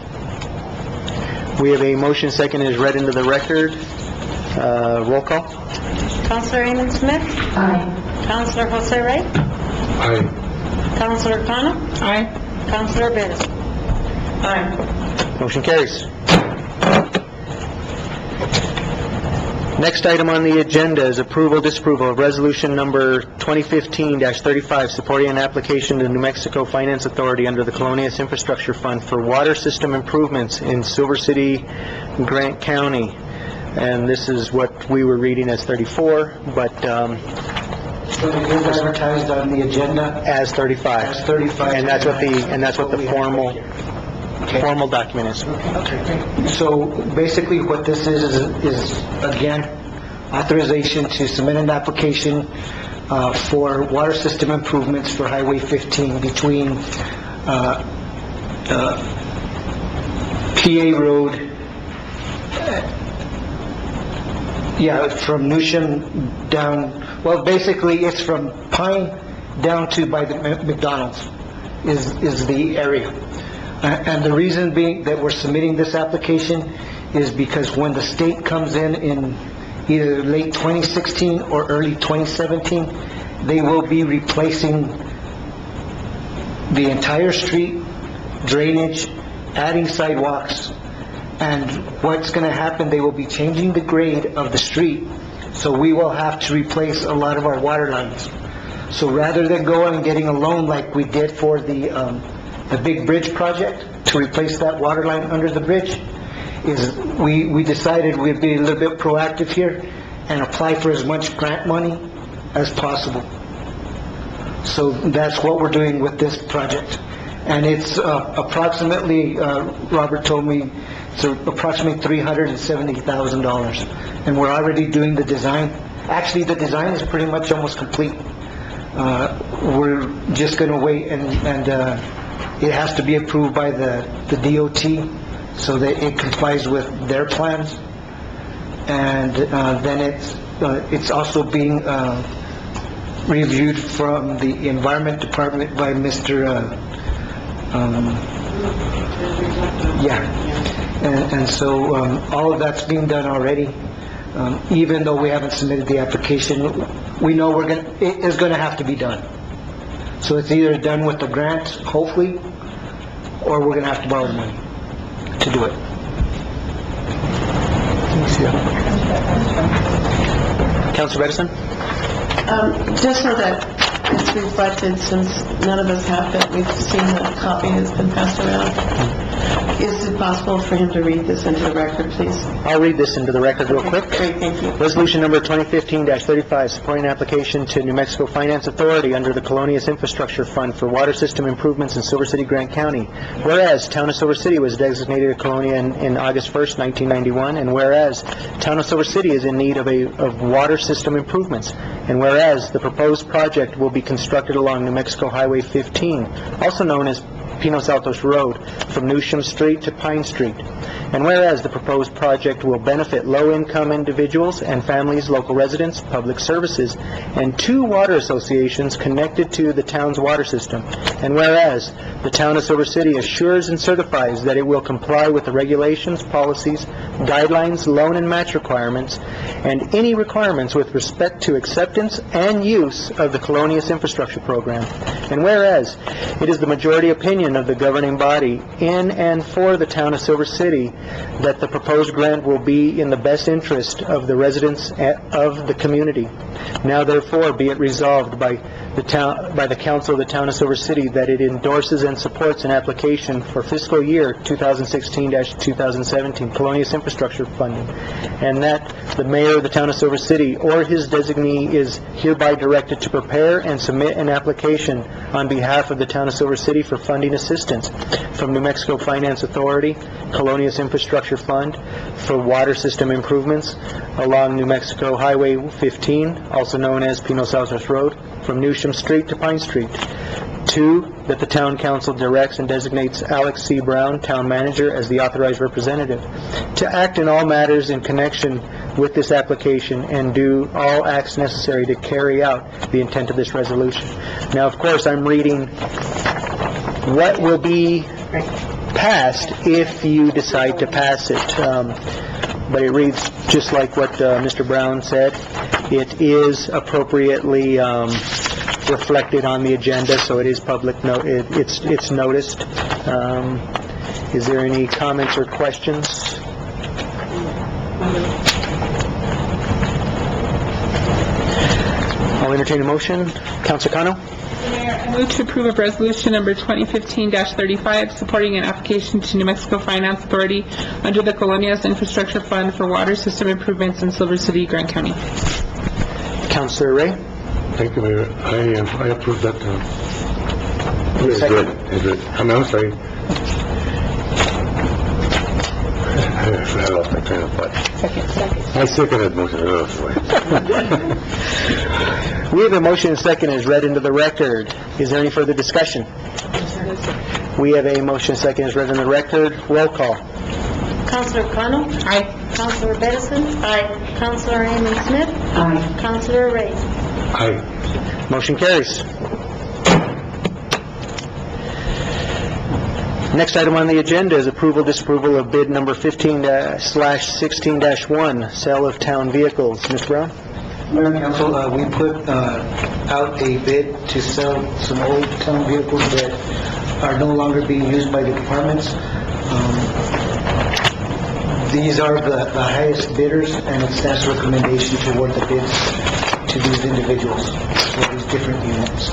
We have a motion and second as read into the record. Roll call. Councilor Raymond Smith? Aye. Councilor Jose Ray? Aye. Councilor Kano? Aye. Councilor Bettis? Aye. Motion carries. Next item on the agenda is approval, disapproval of resolution number 2015-35, supporting an application to New Mexico Finance Authority under the Colonias Infrastructure Fund for water system improvements in Silver City, Grant County. And this is what we were reading as 34, but So it is advertised on the agenda as 35. as 35. And that's what the formal document is. Okay. So basically what this is again, authorization to submit an application for water system improvements for Highway 15 between PA Road, from Newsham down, well, basically it's from Pine down to by the McDonald's is the area. And the reason being that we're submitting this application is because when the state comes in either late 2016 or early 2017 they will be replacing the entire street, drainage, adding sidewalks, and what's going to happen, they will be changing the grade of the street, so we will have to replace a lot of our water lines. So rather than going and getting a loan like we did for the big bridge project to replace that water line under the bridge, is we decided we'd be a little bit proactive here and apply for as much grant money as possible. So that's what we're doing with this project. And it's approximately, Robert told me, it's approximately $370,000. And we're already doing the design. Actually, the design is pretty much almost complete. We're just going to wait, and it has to be approved by the DOT so that it complies with their plans. And then it's also being reviewed from the Environment Department by Mr. And so all of that's being done already. Even though we haven't submitted the application, we know it is going to have to be done. So it's either done with the grant, hopefully, or we're going to have to borrow the money to do it. Councilor Edison? Just so that it's reflected, since none of us have it, we've seen the copy has been passed around. Is it possible for him to read this into the record, please? I'll read this into the record real quick. Great, thank you. Resolution number 2015-35, supporting an application to New Mexico Finance Authority under the Colonias Infrastructure Fund for water system improvements in Silver City, Grant County. Whereas Town of Silver City was designated a colonia in August 1st, 1991, and whereas Town of Silver City is in need of water system improvements, and whereas the proposed project will be constructed along New Mexico Highway 15, also known as Pinos Altos Road, from Newsham Street to Pine Street. And whereas the proposed project will benefit low-income individuals and families, local residents, public services, and 2 water associations connected to the town's water system. And whereas the Town of Silver City assures and certifies that it will comply with the regulations, policies, guidelines, loan and match requirements, and any requirements with respect to acceptance and use of the Colonias Infrastructure Program. And whereas it is the majority opinion of the governing body in and for the Town of Silver City that the proposed grant will be in the best interest of the residents of the community. Now therefore be it resolved by the Council of the Town of Silver City that it endorses and supports an application for fiscal year 2016-2017 Colonias Infrastructure funding, and that the mayor of the Town of Silver City or his designee is hereby directed to prepare and submit an application on behalf of the Town of Silver City for funding assistance from New Mexico Finance Authority, Colonias Infrastructure Fund for water system improvements along New Mexico Highway 15, also known as Pinos Altos Road, from Newsham Street to Pine Street. 2, that the Town Council directs and designates Alex C. Brown, Town Manager, as the authorized representative to act in all matters in connection with this application and do all acts necessary to carry out the intent of this resolution. Now, of course, I'm reading what will be passed if you decide to pass it. But it reads just like what Mr. Brown said. It is appropriately reflected on the agenda, so it is public. It's noticed. Is there any comments or questions? I'll entertain a motion. Councilor Cano? Mayor, I move to approve of resolution number 2015-35, supporting an application to New Mexico Finance Authority under the Colonias Infrastructure Fund for water system improvements in Silver City, Grant County. Councilor Ray? Thank you, Mayor. I approve that. It's good. It's good. I'm sorry. I lost my train of thought. I second that motion. We have a motion and second as read into the record. Is there any further discussion? We have a motion and second as read into the record. Roll call. Councilor Cano? Aye. Councilor Edison? Aye. Councilor Raymond Smith? Aye. Councilor Ray? Aye. Motion carries. Next item on the agenda is approval, disapproval of bid number 15/16-1, sale of town vehicles. Ms. Brown? Mayor and Council, we put out a bid to sell some old town vehicles that are no longer being used by the departments. These are the highest bidders, and it's staff's recommendation to award the bids to these individuals for these different units.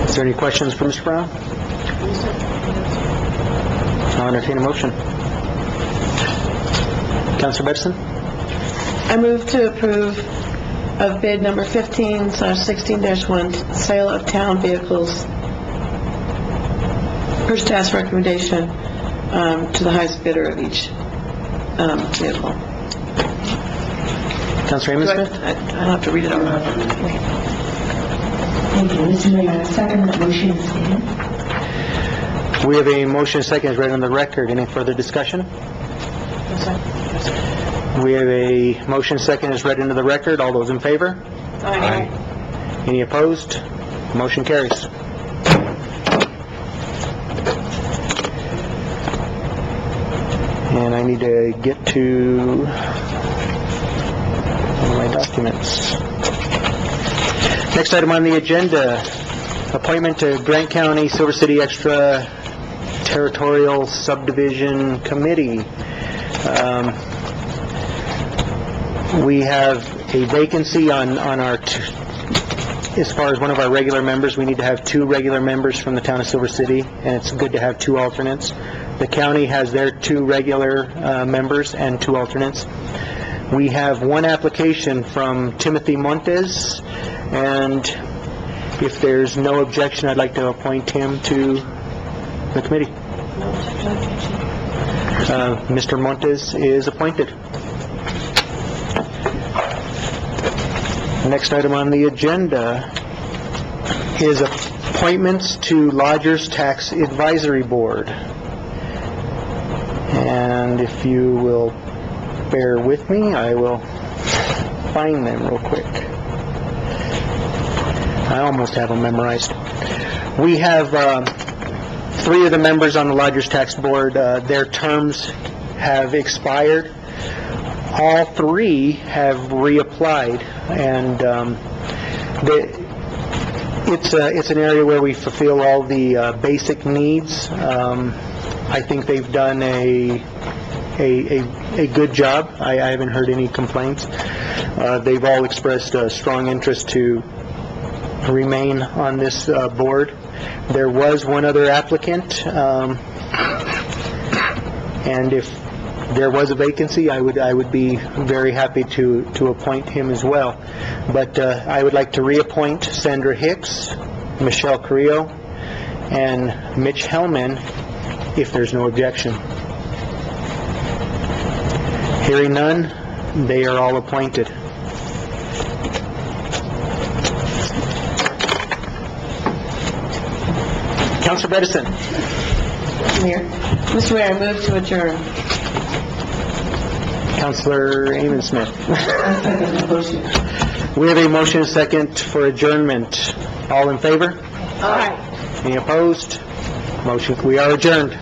Is there any questions for Mr. Brown? I'll entertain a motion. Councilor Bedson? I move to approve of bid number 15/16-1, sale of town vehicles, per staff's recommendation, to the highest bidder of each vehicle. Councilor Amon Smith? I don't have to read it over. Thank you, Mr. Mayor. I second the motion as stated. We have a motion second is read on the record. Any further discussion? We have a motion second is read into the record. All those in favor? Aye. Any opposed? Motion carries. And I need to get to my documents. Next item on the agenda, appointment to Grant County Silver City Extra Territorial Subdivision Committee. We have a vacancy on our, as far as one of our regular members, we need to have 2 regular members from the town of Silver City, and it's good to have 2 alternates. The county has their 2 regular members and 2 alternates. We have 1 application from Timothy Montes, and if there's no objection, I'd like to appoint him to the committee. Mr. Montes is appointed. Next item on the agenda is appointments to Lodgers Tax Advisory Board. And if you will bear with me, I will find them real quick. I almost have them memorized. We have 3 of the members on the Lodgers Tax Board. Their terms have expired. All 3 have reapplied, and it's an area where we fulfill all the basic needs. I think they've done a good job. I haven't heard any complaints. They've all expressed a strong interest to remain on this board. There was 1 other applicant, and if there was a vacancy, I would be very happy to appoint him as well. But I would like to reappoint Sandra Hicks, Michelle Carrillo, and Mitch Hellman, if there's no objection. Hearing none, they are all appointed. Councilor Bedison. Mr. Mayor, I move to adjourn. Councilor Amon Smith. We have a motion second for adjournment. All in favor? Aye. Any opposed? Motion, we are adjourned.